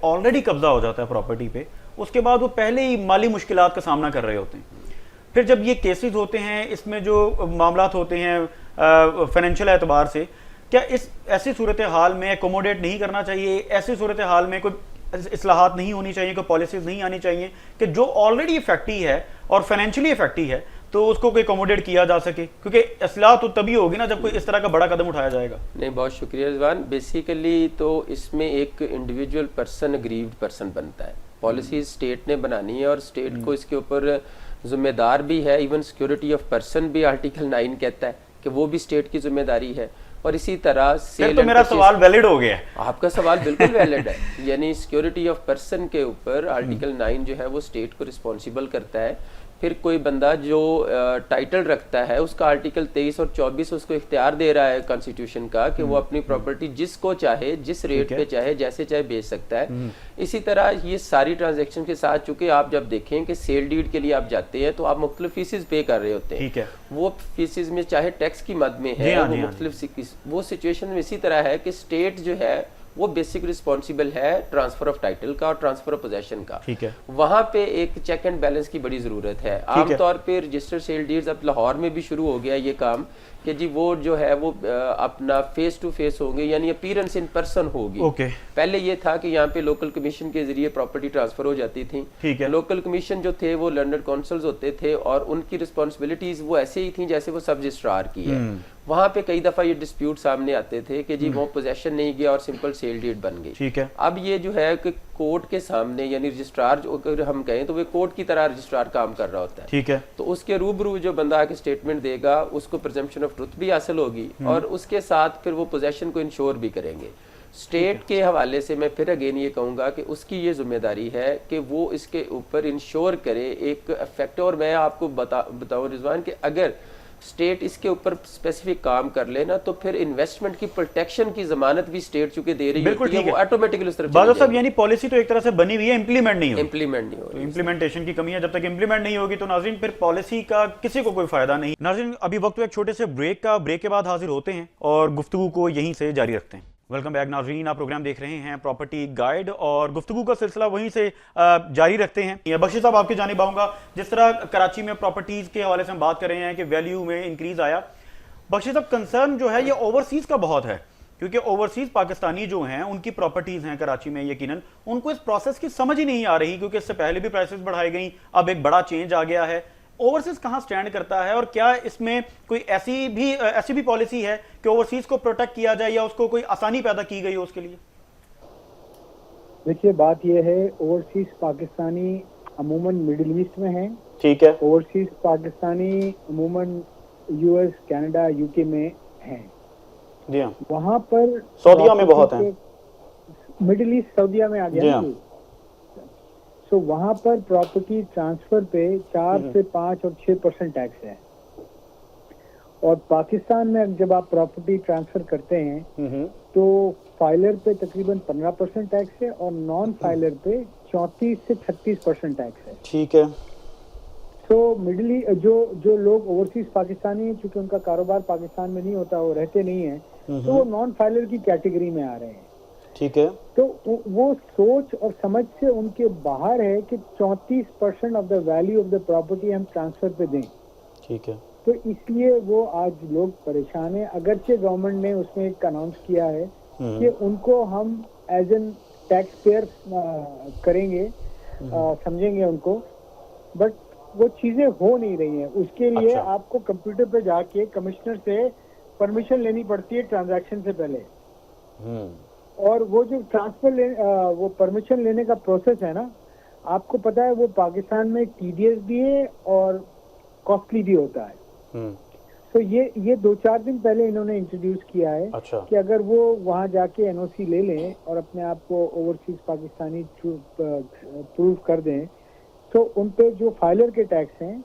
ऑलरेडी कब्जा हो जाता है प्रॉपर्टी पे, उसके बाद वो पहले ही माली मुश्किलात का सामना कर रहे होते हैं, फिर जब ये केसेस होते हैं इसमें जो मामलात होते हैं फाइनेंशियल एतबार से, क्या इस ऐसी सूरत हाल में एकोमोडेट नहीं करना चाहिए? ऐसी सूरत हाल में कोई इस्लाहात नहीं होनी चाहिए, कोई पॉलिसीज नहीं आनी चाहिए कि जो ऑलरेडी इफेक्टी है और फाइनेंशियली इफेक्टी है तो उसको कोई अकोमोडेट किया जा सके? क्योंकि इस्लाह तो तभी होगी ना जब कोई इस तरह का बड़ा कदम उठाया जाएगा।
नहीं, बहुत शुक्रिया रिजवान। बेसिकली तो इसमें एक इंडिविजुअल पर्सन अग्रीव्ड पर्सन बनता है। पॉलिसी स्टेट ने बनानी है और स्टेट को इसके ऊपर जिम्मेदार भी है। इवन सिक्योरिटी ऑफ पर्सन भी आर्टिकल 9 कहता है कि वो भी स्टेट की जिम्मेदारी है। और इसी तरह
फिर तो मेरा सवाल वैलिड हो गया है।
आपका सवाल बिल्कुल वैलिड है। यानी सिक्योरिटी ऑफ पर्सन के ऊपर आर्टिकल 9 जो है वो स्टेट को रिस्पॉन्सिबल करता है। फिर कोई बंदा जो टाइटल रखता है उसका आर्टिकल 23 और 24 उसको इख्तियार दे रहा है कॉन्स्टिट्यूशन का कि वो अपनी प्रॉपर्टी जिसको चाहे जिस रेट पे चाहे जैसे चाहे बेच सकता है। इसी तरह ये सारी ट्रांजैक्शन के साथ, चूंकि आप जब देखें कि सेल डीड के लिए आप जाते हैं तो आप मुख्तलिफ फीसेस पे कर रहे होते हैं। वो फीसेस में चाहे टैक्स की मद में है, वो मुख्तलिफ वो सिचुएशन में इसी तरह है कि स्टेट जो है वो बेसिक रिस्पॉन्सिबल है ट्रांसफर ऑफ टाइटल का और ट्रांसफर ऑफ पोजेशन का।
ठीक है,
वहां पे एक चेक एंड बैलेंस की बड़ी जरूरत है। आमतौर पे रजिस्टर्ड सेल डीड्स अब लाहौर में भी शुरू हो गया ये काम कि जी वो जो है वो अपना फेस टू फेस होंगे, यानी अपीयरेंस इन पर्सन होगी। पहले ये था कि यहाँ पे लोकल कमीशन के जरिए प्रॉपर्टी ट्रांसफर हो जाती थी। लोकल कमीशन जो थे वो लंदन काउंसिल्स होते थे और उनकी रिस्पॉन्सिबिलिटीज वो ऐसे ही थी जैसे वो सब रजिस्ट्रार की है। वहां पे कई दफा ये डिस्प्यूट सामने आते थे कि जी वो पोजेशन नहीं गया और सिंपल सेल डीड बन गई।
ठीक है,
अब ये जो है कि कोर्ट के सामने, यानी रजिस्ट्रार जो अगर हम कहें तो वो कोर्ट की तरह रजिस्ट्रार काम कर रहा होता है।
ठीक है,
तो उसके रूबरू जो बंदा आके स्टेटमेंट देगा उसको प्रिजम्पशन ऑफ ट्रुथ भी हासिल होगी और उसके साथ फिर वो पोजेशन को इंश्योर भी करेंगे। स्टेट के हवाले से मैं फिर अगेन ये कहूंगा कि उसकी ये जिम्मेदारी है कि वो इसके ऊपर इंश्योर करे एक इफेक्ट। और मैं आपको बताऊं रिजवान कि अगर स्टेट इसके ऊपर स्पेसिफिक काम कर लेना तो फिर इन्वेस्टमेंट की प्रोटेक्शन की जमानत भी स्टेट चूंकि दे रही है वो ऑटोमेटिकली उस तरफ
बादल साहब, यानी पॉलिसी तो एक तरह से बनी हुई है, इम्प्लीमेंट नहीं हो
रही।
इम्प्लीमेंटेशन की कमी है। जब तक इम्प्लीमेंट नहीं होगी तो नाज़रीन फिर पॉलिसी का किसी को कोई फायदा नहीं। नाज़रीन अभी वक्त एक छोटे से ब्रेक का, ब्रेक के बाद हाजिर होते हैं और गुफ्तगू को यहीं से जारी रखते हैं। वेलकम बैक नाज़रीन, आप प्रोग्राम देख रहे हैं प्रॉपर्टी गाइड और गुफ्तगू का सिलसिला वहीं से जारी रखते हैं। बख्शी साहब, आपकी जानिब आऊंगा। जिस तरह कराची में प्रॉपर्टीज के हवाले से हम बात कर रहे हैं कि वैल्यू में इंक्रीज आया, बख्शी साहब कंसर्न जो है ये ओवरसीज का बहुत है, क्योंकि ओवरसीज पाकिस्तानी जो हैं उनकी प्रॉपर्टीज हैं कराची में, यकीनन उनको इस प्रोसेस की समझ ही नहीं आ रही, क्योंकि इससे पहले भी प्राइसेस बढ़ाई गई, अब एक बड़ा चेंज आ गया है। ओवरसीज कहां स्टैंड करता है और क्या इसमें कोई ऐसी भी पॉलिसी है कि ओवरसीज को प्रोटेक्ट किया जाए या उसको कोई आसानी पैदा की गई हो उसके लिए?
देखिए, बात यह है, ओवरसीज पाकिस्तानी अमूमन मिडिल ईस्ट में है।
ठीक है,
ओवरसीज पाकिस्तानी अमूमन यूएस, कनाडा, यूके में हैं।
जी हाँ,
वहाँ पर
सऊदीया में बहुत हैं।
मिडिल ईस्ट सऊदीया में आ गया। तो वहाँ पर प्रॉपर्टी ट्रांसफर पे 4 से 5 और 6% टैक्स है। और पाकिस्तान में जब आप प्रॉपर्टी ट्रांसफर करते हैं तो फाइलर पे तकरीबन 15% टैक्स है और नॉन फाइलर पे 34 से 36% टैक्स है।
ठीक है,
तो मिडली जो लोग ओवरसीज पाकिस्तानी हैं, चूंकि उनका कारोबार पाकिस्तान में नहीं होता, वो रहते नहीं है, तो वो नॉन फाइलर की कैटेगरी में आ रहे हैं।
ठीक है,
तो वो सोच और समझ से उनके बाहर है कि 34% of the value of the property हम ट्रांसफर पे दें।
ठीक है,
तो इसलिए वो आज लोग परेशान हैं। अगरचे गवर्नमेंट ने उसमें एक अनाउंस किया है कि उनको हम एज एन टैक्स पेयर करेंगे, समझेंगे उनको, बट वो चीजें हो नहीं रही हैं। उसके लिए आपको कंप्यूटर पे जाके कमिश्नर से परमिशन लेनी पड़ती है ट्रांजैक्शन से पहले। और वो जो वो परमिशन लेने का प्रोसेस है ना, आपको पता है वो पाकिस्तान में टीडीएस भी है और कॉस्टली भी होता है। तो ये 2-4 दिन पहले इन्होंने इंट्रोड्यूस किया है कि अगर वो वहाँ जाके एनओसी ले लें और अपने आप को ओवरसीज पाकिस्तानी प्रूव कर दें तो उन पे जो फाइलर के टैक्स हैं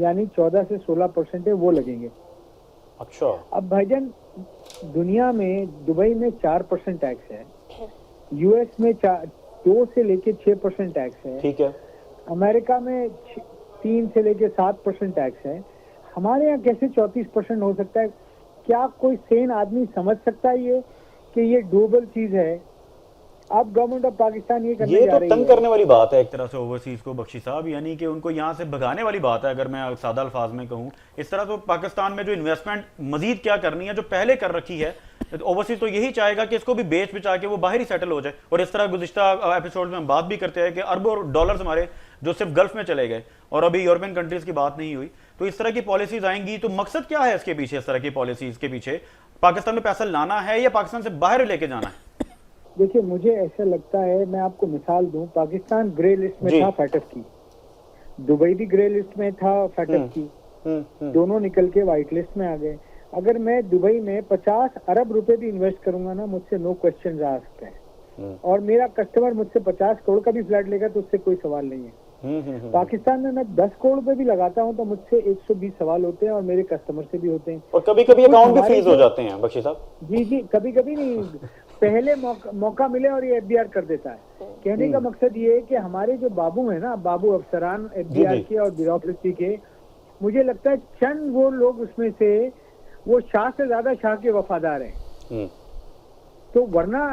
यानी 14 से 16% है वो लगेंगे।
अच्छा,
अब भाईजान दुनिया में दुबई में 4% टैक्स है, यूएस में 2 से लेके 6% टैक्स है।
ठीक है,
अमेरिका में 3 से लेके 7% टैक्स है। हमारे यहाँ कैसे 34% हो सकता है? क्या कोई सेन आदमी समझ सकता है ये कि ये डूबल चीज है? अब गवर्नमेंट ऑफ पाकिस्तान ये करने जा रही है।
तंग करने वाली बात है एक तरह से ओवरसीज को, बख्शी साहब, यानी कि उनको यहाँ से भगाने वाली बात है, अगर मैं सादा अल्फाज में कहूँ। इस तरह तो पाकिस्तान में जो इन्वेस्टमेंट मजीद क्या करनी है जो पहले कर रखी है, ओवरसीज तो यही चाहेगा कि इसको भी बेच बिचा के वो बाहर ही सेटल हो जाए। और इस तरह गुज़िश्ता एपिसोड में हम बात भी करते हैं कि अरबों डॉलर्स हमारे जो सिर्फ गल्फ में चले गए और अभी यूरोपियन कंट्रीज की बात नहीं हुई। तो इस तरह की पॉलिसीज आएंगी तो मकसद क्या है इसके पीछे? इस तरह की पॉलिसीज के पीछे पाकिस्तान में पैसा लाना है या पाकिस्तान से बाहर लेके जाना है?
देखिए, मुझे ऐसा लगता है, मैं आपको मिसाल दूं, पाकिस्तान ग्रे लिस्ट में था फैटफ की, दुबई भी ग्रे लिस्ट में था फैटफ की, दोनों निकल के व्हाइट लिस्ट में आ गए। अगर मैं दुबई में 50 अरब रुपए भी इन्वेस्ट करूंगा ना, मुझसे नो क्वेश्चन आ सकते हैं, और मेरा कस्टमर मुझसे 50 करोड़ का भी फ्लैट लेगा तो उससे कोई सवाल नहीं है। पाकिस्तान में मैं 10 करोड़ रुपए भी लगाता हूं तो मुझसे 120 सवाल होते हैं और मेरे कस्टमर से भी होते हैं,
और कभी कभी अकाउंट भी फ्रीज हो जाते हैं बख्शी साहब।
जी, कभी कभी नहीं, पहले मौका मिले और ये एफडीआर कर देता है। कहने का मकसद ये है कि हमारे जो बाबू है ना, बाबू अफसरान एफडीआर के और ब्यूरोक्रेसी के, मुझे लगता है चंद वो लोग उसमें से वो शाह से ज्यादा शाह के वफादार हैं। तो वरना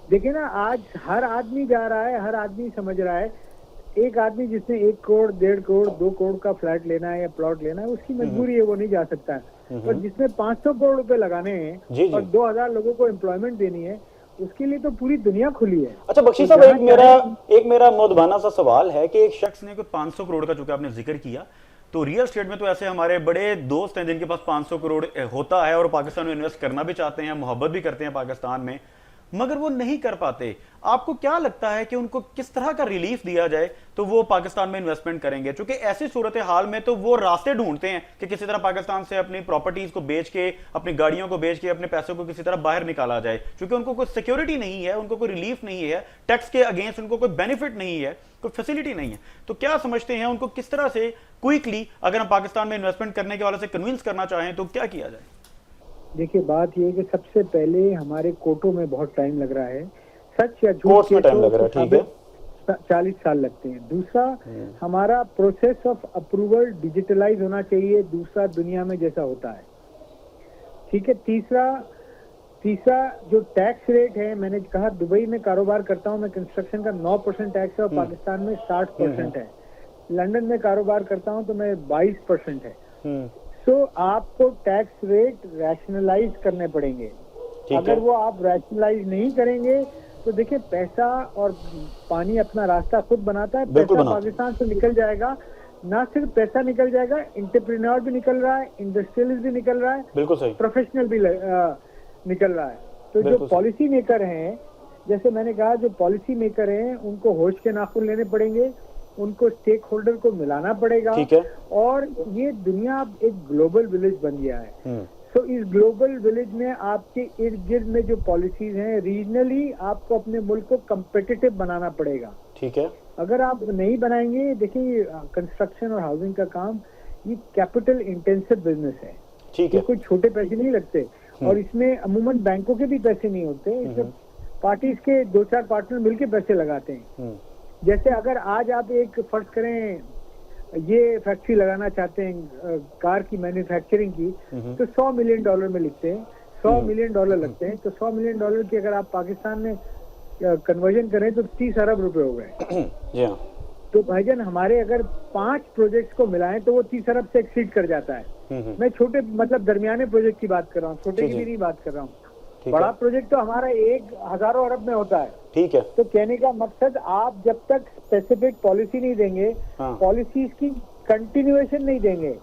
देखिए ना, आज हर आदमी जा रहा है, हर आदमी समझ रहा है, एक आदमी जिसने 1 करोड़ 1.5 करोड़ 2 करोड़ का फ्लैट लेना है या प्लॉट लेना है, उसकी मजबूरी है, वो नहीं जा सकता है। और जिसने 500 करोड़ रुपए लगाने हैं और 2000 लोगों को एम्प्लॉयमेंट देनी है, उसके लिए तो पूरी दुनिया खुली है।
अच्छा बख्शी साहब, एक मेरा मौदबाना सा सवाल है कि एक शख्स ने कोई 500 करोड़ का, चूंकि आपने जिक्र किया, तो रियल स्टेट में तो ऐसे हमारे बड़े दोस्त हैं जिनके पास 500 करोड़ होता है और पाकिस्तान में इन्वेस्ट करना भी चाहते हैं, मोहब्बत भी करते हैं पाकिस्तान में, मगर वो नहीं कर पाते। आपको क्या लगता है कि उनको किस तरह का रिलीफ दिया जाए तो वो पाकिस्तान में इन्वेस्टमेंट करेंगे? क्योंकि ऐसी सूरत हाल में तो वो रास्ते ढूंढते हैं कि किसी तरह पाकिस्तान से अपनी प्रॉपर्टीज को बेच के, अपनी गाड़ियों को बेच के, अपने पैसों को किसी तरह बाहर निकाला जाए, क्योंकि उनको कोई सिक्योरिटी नहीं है, उनको कोई रिलीफ नहीं है, टैक्स के अगेंस्ट उनको कोई बेनिफिट नहीं है, कोई फैसिलिटी नहीं है। तो क्या समझते हैं उनको किस तरह से क्विकली, अगर हम पाकिस्तान में इन्वेस्टमेंट करने के वाले से कन्विंस करना चाहें तो क्या किया जाए?
देखिए, बात ये है कि सबसे पहले हमारे कोर्टों में बहुत टाइम लग रहा है, सच या झूठ
में टाइम लग रहा है, ठीक है,
40 साल लगते हैं। दूसरा, हमारा प्रोसेस ऑफ अप्रूवल डिजिटलाइज होना चाहिए, दूसरा दुनिया में जैसा होता है, ठीक है। तीसरा जो टैक्स रेट है, मैंने कहा दुबई में कारोबार करता हूं मैं, कंस्ट्रक्शन का 9% टैक्स है और पाकिस्तान में 60% है। लंदन में कारोबार करता हूं तो मैं 22% है। तो आपको टैक्स रेट रैशनलाइज करने पड़ेंगे। अगर वो आप रैशनलाइज नहीं करेंगे तो देखिए, पैसा और पानी अपना रास्ता खुद बनाता है। पैसा पाकिस्तान से निकल जाएगा, ना सिर्फ पैसा निकल जाएगा, एंटरप्रेन्योर भी निकल रहा है, इंडस्ट्रियलिस्ट भी निकल रहा है, बिल्कुल सही, प्रोफेशनल भी निकल रहा है। तो जो पॉलिसी मेकर हैं, जैसे मैंने कहा, जो पॉलिसी मेकर हैं उनको होश के नाखून लेने पड़ेंगे, उनको स्टेक होल्डर को मिलाना पड़ेगा, और ये दुनिया एक ग्लोबल विलेज बन गया है। तो इस ग्लोबल विलेज में आपके इर्द गिर्द में जो पॉलिसीज हैं, रीजनली आपको अपने मुल्क को कम्पिटिटिव बनाना पड़ेगा, ठीक है। अगर आप नहीं बनाएंगे, देखिए कंस्ट्रक्शन और हाउसिंग का काम ये कैपिटल इंटेंसिव बिजनेस है, ठीक है, कोई छोटे पैसे नहीं लगते, और इसमें अमूमन बैंकों के भी पैसे नहीं होते, इसमें पार्टीज के 2-4 पार्टनर मिलके पैसे लगाते हैं। जैसे अगर आज आप एक फर्ज करें, ये फैक्ट्री लगाना चाहते हैं कार की मैन्युफैक्चरिंग की, तो $100 मिलियन में लिखते हैं, $100 मिलियन लगते हैं। तो $100 मिलियन की अगर आप पाकिस्तान में कन्वर्जन करें तो 30 अरब रुपए हो गए। तो भाईजान, हमारे अगर 5 प्रोजेक्ट्स को मिलाएं तो वो 30 अरब से एक्सीड कर जाता है। मैं छोटे, मतलब दरमियाने प्रोजेक्ट की बात कर रहा हूँ, छोटे की भी नहीं बात कर रहा हूँ। बड़ा प्रोजेक्ट तो हमारा 1,000 अरब में होता है, ठीक है। तो कहने का मकसद, आप जब तक स्पेसिफिक पॉलिसी नहीं देंगे, पॉलिसीज की कंटिन्यूएशन नहीं देंगे।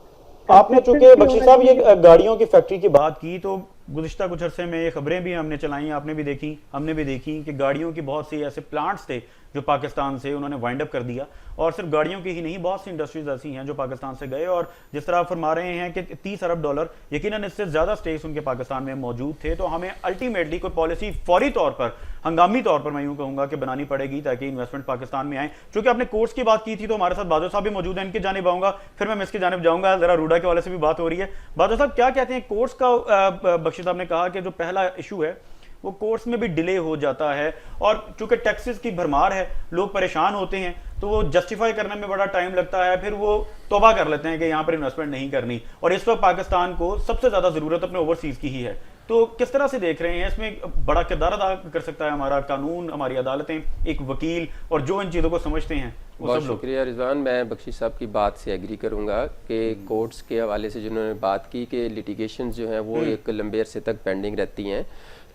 आपने चूंकि बख्शी साहब ये गाड़ियों की फैक्ट्री की बात की, तो गुज़िश्ता कुछ अरसे में ये खबरें भी हमने चलाई, आपने भी देखी, हमने भी देखी कि गाड़ियों की बहुत सी ऐसे प्लांट्स थे जो पाकिस्तान से उन्होंने वाइंड अप कर दिया, और सिर्फ गाड़ियों की ही नहीं, बहुत सी इंडस्ट्रीज ऐसी हैं जो पाकिस्तान से गए, और जिस तरह आप फरमा रहे हैं कि $30 अरब, यकीनन इससे ज़्यादा स्टेक्स उनके पाकिस्तान में मौजूद थे। तो हमें अल्टीमेटली कोई पॉलिसी फौरी तौर पर, हंगामी तौर पर मैं यूँ कहूँगा कि बनानी पड़ेगी ताकि इन्वेस्टमेंट पाकिस्तान में आए। चूँकि आपने कोर्स की बात की थी तो हमारे साथ बाजो साहब भी मौजूद हैं, इनकी जानिब आऊँगा, फिर मैं इसकी जानिब जाऊँगा, ज़रा रूडा के वाले से भी बात हो रही है। बाजो साहब क्या कहते हैं कोर्स का? बख्शी साहब ने कहा कि जो पहला इशू है वो कोर्स में भी डिले हो जाता है, और चूंकि टैक्सेस की भरमार है, लोग परेशान होते हैं, तो वो जस्टिफाई करने में बड़ा टाइम लगता है, फिर वो तौबा कर लेते हैं कि यहाँ पर इन्वेस्टमेंट नहीं करनी। और इस वक्त पाकिस्तान को सबसे ज्यादा जरूरत अपने ओवरसीज की ही है। तो किस तरह से देख रहे हैं, इसमें बड़ा किरदार अदा कर सकता है हमारा कानून, हमारी अदालतें, एक वकील, और जो इन चीज़ों को समझते हैं?
बहुत शुक्रिया रिजवान, मैं बख्शी साहब की बात से एग्री करूंगा कि कोर्ट्स के हवाले से जिन्होंने बात की कि लिटिगेशन जो है वो एक लंबे अरसे तक पेंडिंग रहती हैं,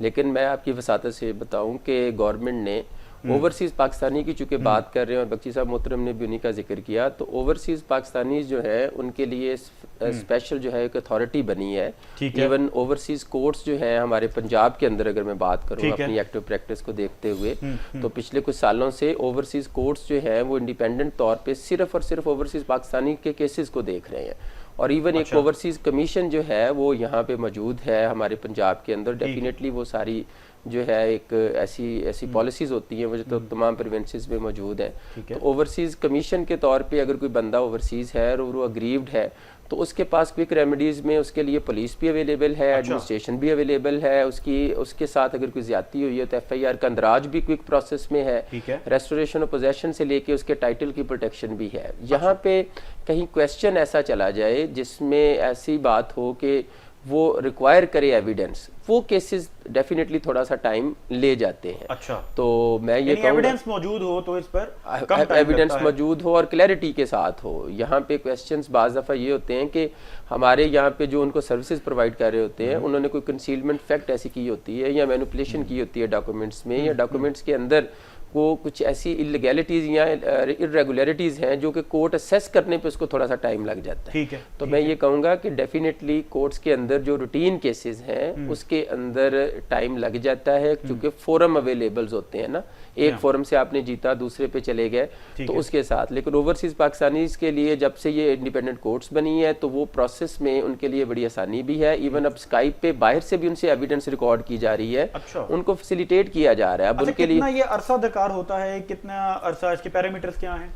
लेकिन मैं आपकी वसातत से बताऊं कि गवर्नमेंट ने ओवरसीज़ पाकिस्तानी की चूँकि बात कर रहे हैं, और बख्शी साहब मोहतरम ने भी उन्हीं का जिक्र किया, तो ओवरसीज़ पाकिस्तानी जो है उनके लिए स्पेशल जो है एक अथॉरिटी बनी है। इवन ओवरसीज़ कोर्ट्स जो है हमारे पंजाब के अंदर, अगर मैं बात करूँ अपनी एक्टिव प्रैक्टिस को देखते हुए, तो पिछले कुछ सालों से ओवरसीज़ कोर्ट्स जो है वो इंडिपेंडेंट तौर पर सिर्फ और सिर्फ ओवरसीज़ पाकिस्तानी के केसेस को देख रहे हैं। और इवन एक ओवरसीज कमीशन जो है वो यहाँ पे मौजूद है हमारे पंजाब के अंदर। डेफिनेटली वो सारी जो है एक ऐसी पॉलिसीज होती हैं वो जो तमाम प्रोविंसेस में मौजूद है। तो ओवरसीज कमीशन के तौर पे अगर कोई बंदा ओवरसीज है और वो अग्रीव्ड है तो उसके पास क्विक रेमेडीज में उसके लिए पुलिस भी अवेलेबल है, एडमिनिस्ट्रेशन भी अवेलेबल है, उसके साथ अगर कोई ज्यादती हुई है तो FIR का अंदराज भी क्विक प्रोसेस में है, रेस्टोरेशन ऑफ पोजेशन से लेके उसके टाइटल की प्रोटेक्शन भी है। यहाँ पे कहीं क्वेश्चन ऐसा चला जाए जिसमें ऐसी बात हो कि वो रिक्वायर करे एविडेंस, वो केसेस डेफिनेटली थोड़ा सा टाइम ले जाते हैं।
अच्छा,
तो मैं ये कहूँगा
एविडेंस मौजूद हो तो इस पर कम टाइम
एविडेंस मौजूद हो और क्लैरिटी के साथ हो। यहाँ पे क्वेश्चंस बाज़ दफ़ा ये होते हैं कि हमारे यहाँ पे जो उनको सर्विसेज प्रोवाइड कर रहे होते हैं उन्होंने कोई कंसीलमेंट फैक्ट ऐसी की होती है या मैनिपुलेशन की होती है डॉक्यूमेंट्स में, या डॉक्यूमेंट्स के अंदर वो कुछ ऐसी इलीगैलिटीज या इरेगुलरिटीज हैं जो कि कोर्ट असेस करने पे उसको थोड़ा सा टाइम लग जाता है।
ठीक है,
तो मैं ये कहूँगा कि डेफिनेटली कोर्ट्स के अंदर जो रूटीन केसेस हैं उसके अंदर टाइम लग जाता है, क्योंकि फोरम अवेलेबल्स होते हैं ना, एक फोरम से आपने जीता दूसरे पे चले गए तो उसके साथ। लेकिन ओवरसीज पाकिस्तानीज के लिए जब से ये इंडिपेंडेंट कोर्ट्स बनी है तो वो प्रोसेस में उनके लिए बड़ी आसानी भी है। इवन अब स्काइप पे बाहर से भी उनसे एविडेंस रिकॉर्ड की जा रही है, उनको फैसिलिटेट किया जा रहा है। अब उनके लिए
ये अरसा दरकार होता है, कितना अरसा, इसके पैरामीटर्स क्या हैं?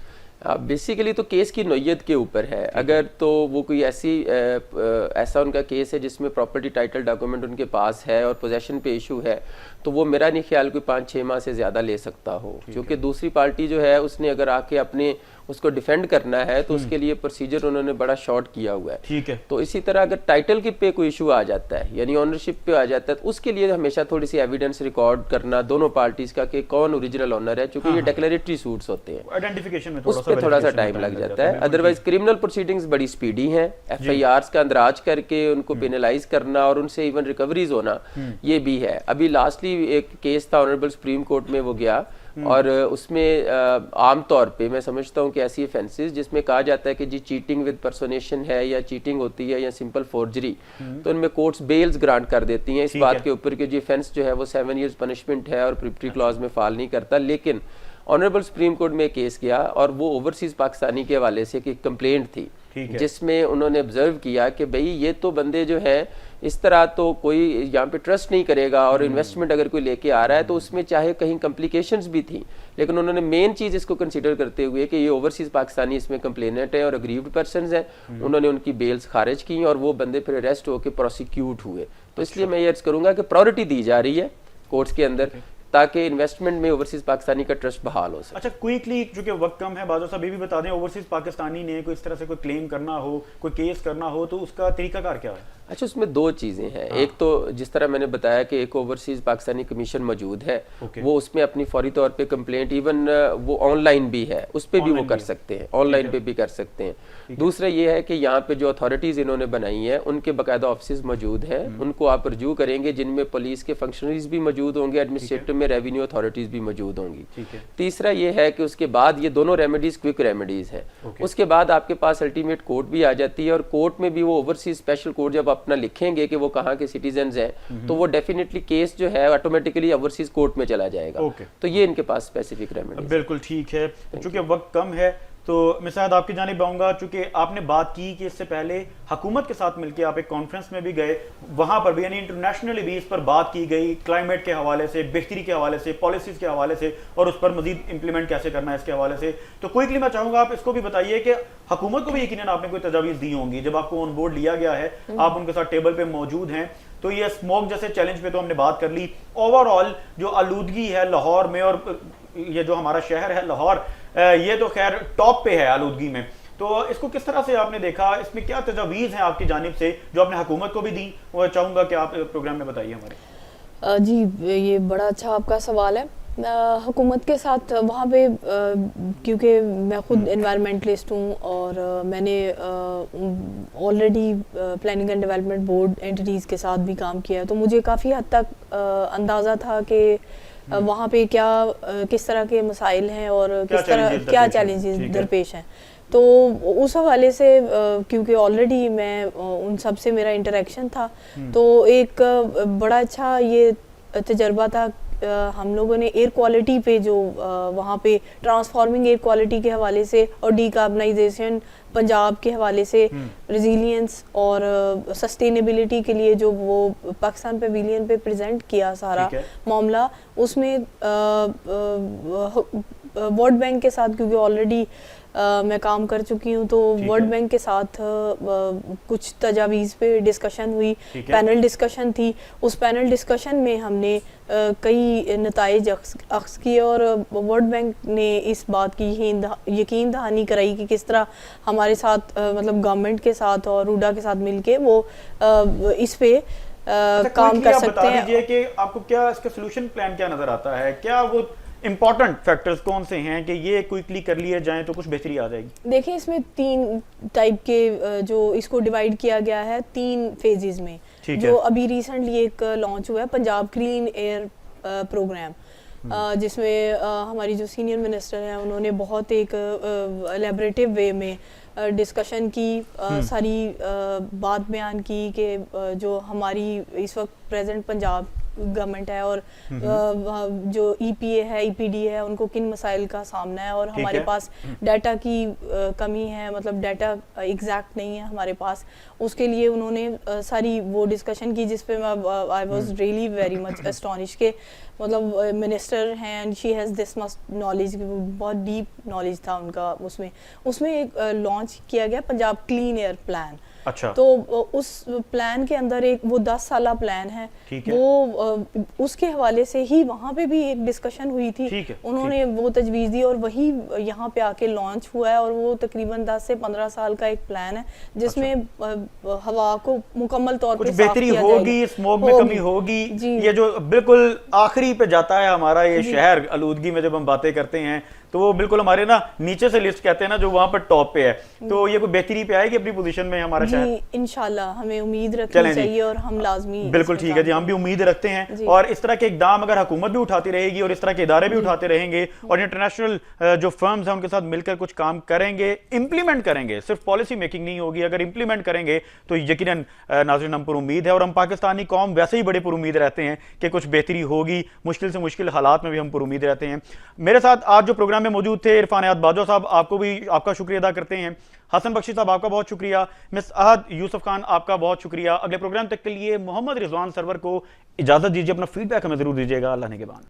बेसिकली तो केस की नोयत के ऊपर है। अगर तो वो कोई ऐसा उनका केस है जिसमें प्रॉपर्टी टाइटल डॉक्यूमेंट उनके पास है और पोजेशन पे इशू है तो वो मेरा नहीं ख्याल कोई 5-6 माह से ज़्यादा ले सकता हो, क्योंकि दूसरी पार्टी जो है उसने अगर आके अपने उसको डिफेंड करना है तो उसके लिए प्रोसीजर उन्होंने बड़ा शॉर्ट किया हुआ है।
ठीक है।
तो इसी तरह अगर टाइटल के पे कोई इशू आ जाता है यानी ऑनरशिप पे आ जाता है तो उसके लिए हमेशा थोड़ी सी एविडेंस रिकॉर्ड करना दोनों पार्टीज का कि कौन ओरिजिनल ऑनर है, क्योंकि ये डिक्लेरेटरी सूट्स होते हैं,
आइडेंटिफिकेशन में
उस पर थोड़ा सा टाइम लग जाता है। अदरवाइज क्रिमिनल प्रोसीडिंग्स बड़ी स्पीडी हैं, FIRs का अंदराज करके उनको पेनलाइज करना और उनसे इवन रिकवरीज होना ये भी है। अभी लास्टली एक केस था ऑनरेबल सुप्रीम कोर्ट में वो गया और उसमें आम तौर पे मैं समझता हूँ कि ऐसी ऑफेंसेस जिसमें कहा जाता है कि जी चीटिंग विद पर्सोनेशन है या चीटिंग होती है या सिंपल फोर्जरी, तो उनमें कोर्ट्स बेल्स ग्रांट कर देती हैं इस बात के ऊपर कि जी ऑफेंस जो है वो 7 years पनिशमेंट है और प्रिपरी क्लॉज में फाल नहीं करता। लेकिन ऑनरेबल सुप्रीम कोर्ट में केस गया और वो ओवरसीज पाकिस्तानी के हवाले से एक कंप्लेंट थी जिसमें उन्होंने ऑब्जर्व किया कि भाई ये तो बंदे जो हैं इस तरह तो कोई यहाँ पे ट्रस्ट नहीं करेगा और इन्वेस्टमेंट अगर कोई लेके आ रहा है तो उसमें चाहे कहीं कॉम्प्लिकेशंस भी थी, लेकिन उन्होंने मेन चीज़ इसको कंसीडर करते हुए कि ये ओवरसीज पाकिस्तानी इसमें कंप्लेनेंट है और अग्रीव्ड पर्सनस हैं, उन्होंने उनकी बेल्स खारिज की और वो बंदे फिर अरेस्ट होकर प्रोसिक्यूट हुए। तो इसलिए मैं ये अर्ज करूँगा कि प्रायोरिटी दी जा रही है कोर्ट्स के अंदर ताकि इन्वेस्टमेंट में ओवरसीज पाकिस्तानी का ट्रस्ट बहाल हो सके।
अच्छा, क्विकली चूंकि वक्त कम है, बाजू साहब ये भी बता दें, ओवरसीज पाकिस्तानी ने कोई इस तरह से कोई क्लेम करना हो, कोई केस करना हो तो उसका तरीकाकार क्या है?
अच्छा, उसमें दो चीज़ें हैं। एक तो जिस तरह मैंने बताया कि एक ओवरसीज पाकिस्तानी कमीशन मौजूद है, वो उसमें अपनी फौरी तौर पे कंप्लेंट इवन वो ऑनलाइन भी है उस पर भी वो कर सकते हैं, ऑनलाइन पे भी कर सकते हैं। दूसरा ये है कि यहाँ पे जो अथॉरिटीज़ इन्होंने बनाई है उनके बाकायदा ऑफिस मौजूद हैं, उनको आप रजू करेंगे जिनमें पुलिस के फंक्शनरीज भी मौजूद होंगे, एडमिनिस्ट्रेटिव में रेवेन्यू अथॉरिटीज़ भी मौजूद होंगी। तीसरा ये है कि उसके बाद ये दोनों रेमेडीज क्विक रेमेडीज है, उसके बाद आपके पास अल्टीमेट कोर्ट भी आ जाती है और कोर्ट में भी वो ओवरसीज स्पेशल कोर्ट जब अपना लिखेंगे कि वो कहाँ के सिटीजन हैं तो वो डेफिनेटली केस जो है ऑटोमेटिकली ओवरसीज कोर्ट में चला जाएगा। तो ये इनके पास स्पेसिफिक रेमेडी।
बिल्कुल ठीक है, चूंकि वक्त कम है तो मैं शायद आपकी जानिब आऊंगा, चूंकि आपने बात की कि इससे पहले हुकूमत के साथ मिलकर आप एक कॉन्फ्रेंस में भी गए, वहां पर भी यानी इंटरनेशनली भी इस पर बात की गई, क्लाइमेट के हवाले से, बेहतरी के हवाले से, पॉलिसीज के हवाले से और उस पर मजीद इंप्लीमेंट कैसे करना है इसके हवाले से। तो क्विकली मैं चाहूंगा आप इसको भी बताइए कि हुकूमत को भी यकीनन आपने कोई तजावीज़ दी होंगी, जब आपको ऑन बोर्ड लिया गया है, आप उनके साथ टेबल पे मौजूद हैं, तो ये स्मोक जैसे चैलेंज पे तो हमने बात कर ली, ओवरऑल जो आलूदगी है लाहौर में और ये जो हमारा शहर है लाहौर, ये तो खैर टॉप पे है आलूदगी में, तो इसको किस तरह से आपने देखा, इसमें क्या तजावीज़ हैं आपकी जानिब से जो आपने हुकूमत को भी दी, वो चाहूँगा कि आप प्रोग्राम में बताइए हमारे।
जी, ये बड़ा अच्छा आपका सवाल है। हुकूमत के साथ वहाँ पे क्योंकि मैं खुद एनवायरमेंटलिस्ट हूँ और मैंने already planning and development board entities के साथ भी काम किया है, तो मुझे काफ़ी हद तक अंदाज़ा था कि वहाँ पे किस तरह के मसाइल हैं और किस तरह क्या चैलेंजेस दरपेश हैं। तो उस हवाले से क्योंकि ऑलरेडी मैं उन सब से मेरा इंटरेक्शन था, तो एक बड़ा अच्छा ये तजर्बा था हम लोगों ने एयर क्वालिटी पे जो वहाँ पे ट्रांसफॉर्मिंग एयर क्वालिटी के हवाले से और डीकार्बनाइजेशन पंजाब के हवाले से, रेजिलियंस और सस्टेनेबिलिटी के लिए जो वो पाकिस्तान पेविलियन पे प्रेजेंट किया सारा मामला, उसमें वर्ल्ड बैंक के साथ, क्योंकि ऑलरेडी मैं काम कर चुकी हूँ, तो वर्ल्ड बैंक के साथ कुछ तजावीज़ पे डिस्कशन हुई, पैनल डिस्कशन थी। उस पैनल डिस्कशन में हमने कई नताइज अक्स किए और वर्ल्ड बैंक ने इस बात की यकीन दहानी कराई कि किस तरह हमारे साथ मतलब गवर्नमेंट के साथ और रूडा के साथ मिलके वो इस पे काम कर सकते हैं।
दीजिए कि आपको क्या इसका सोल्यूशन प्लान क्या नजर आता है, क्या वो इंपॉर्टेंट फैक्टर्स कौन से हैं कि ये क्विकली कर लिए जाएं तो कुछ बेहतरी आ जाएगी?
देखिए, इसमें 3 टाइप के जो इसको डिवाइड किया गया है 3 फेजेस में। जो अभी रिसेंटली एक लॉन्च हुआ है पंजाब क्लीन एयर प्रोग्राम, जिसमें हमारी जो सीनियर मिनिस्टर हैं उन्होंने बहुत एक एलेबरेटिव वे में डिस्कशन की, सारी बात बयान की कि जो हमारी इस वक्त प्रेजेंट पंजाब गवर्नमेंट है और जो ईपीए है, ईपीडी है, उनको किन मसाइल का सामना है और हमारे पास डाटा की कमी है, मतलब डाटा एग्जैक्ट नहीं है हमारे पास। उसके लिए उन्होंने सारी वो डिस्कशन की जिस पे I was really very much astonish के मतलब मिनिस्टर हैं and she has this much knowledge, बहुत डीप नॉलेज था उनका। उसमें एक लॉन्च किया गया पंजाब क्लीन एयर प्लान।
अच्छा।
तो उस प्लान के अंदर एक वो 10 साला प्लान है, वो उसके हवाले से ही वहाँ पे भी एक डिस्कशन हुई थी। उन्होंने वो तजवीज़ दी और वही यहाँ पे आके लॉन्च हुआ है और वो तकरीबन 10 से 15 साल का एक प्लान है जिसमें हवा को मुकम्मल तौर पे
बेहतरी होगी, स्मोक में कमी होगी। ये जो बिल्कुल आखिरी पे जाता है हमारा ये शहर, आलूदगी में जब हम बातें करते हैं तो वो बिल्कुल हमारे ना नीचे से लिस्ट कहते हैं ना, जो वहाँ पर टॉप पे है, तो ये कोई बेहतरी पे आएगी अपनी पोजीशन में हमारा शहर?
इंशाल्लाह हमें उम्मीद रखनी चाहिए और हम लाजमी।
बिल्कुल ठीक है जी, हम भी उम्मीद रखते हैं और इस तरह के इकदाम अगर हुकूमत भी उठाती रहेगी और इस तरह के इदारे भी उठाते रहेंगे और इंटरनेशनल जो फर्म्स हैं उनके साथ मिलकर कुछ काम करेंगे, इंप्लीमेंट करेंगे, सिर्फ पॉलिसी मेकिंग नहीं होगी, अगर इंप्लीमेंट करेंगे तो यकीनन नाज़रीन हम पर उम्मीद है और हम पाकिस्तानी कौम वैसे ही बड़े पर उम्मीद रहते हैं कि कुछ बेहतरी होगी। मुश्किल से मुश्किल हालात में भी हम पर उम्मीद रहते हैं। मेरे साथ आज जो प्रोग्राम में मौजूद थे इरफान अहद बाजवा साहब, आपको भी आपका शुक्रिया अदा करते हैं। हसन बख्शी साहब आपका बहुत शुक्रिया। मिस अहद यूसुफ खान आपका बहुत शुक्रिया। अगले प्रोग्राम तक के लिए मोहम्मद रिजवान सरवर को इजाजत दीजिए। अपना फीडबैक हमें जरूर दीजिएगा। अल्लाह ने के बाद।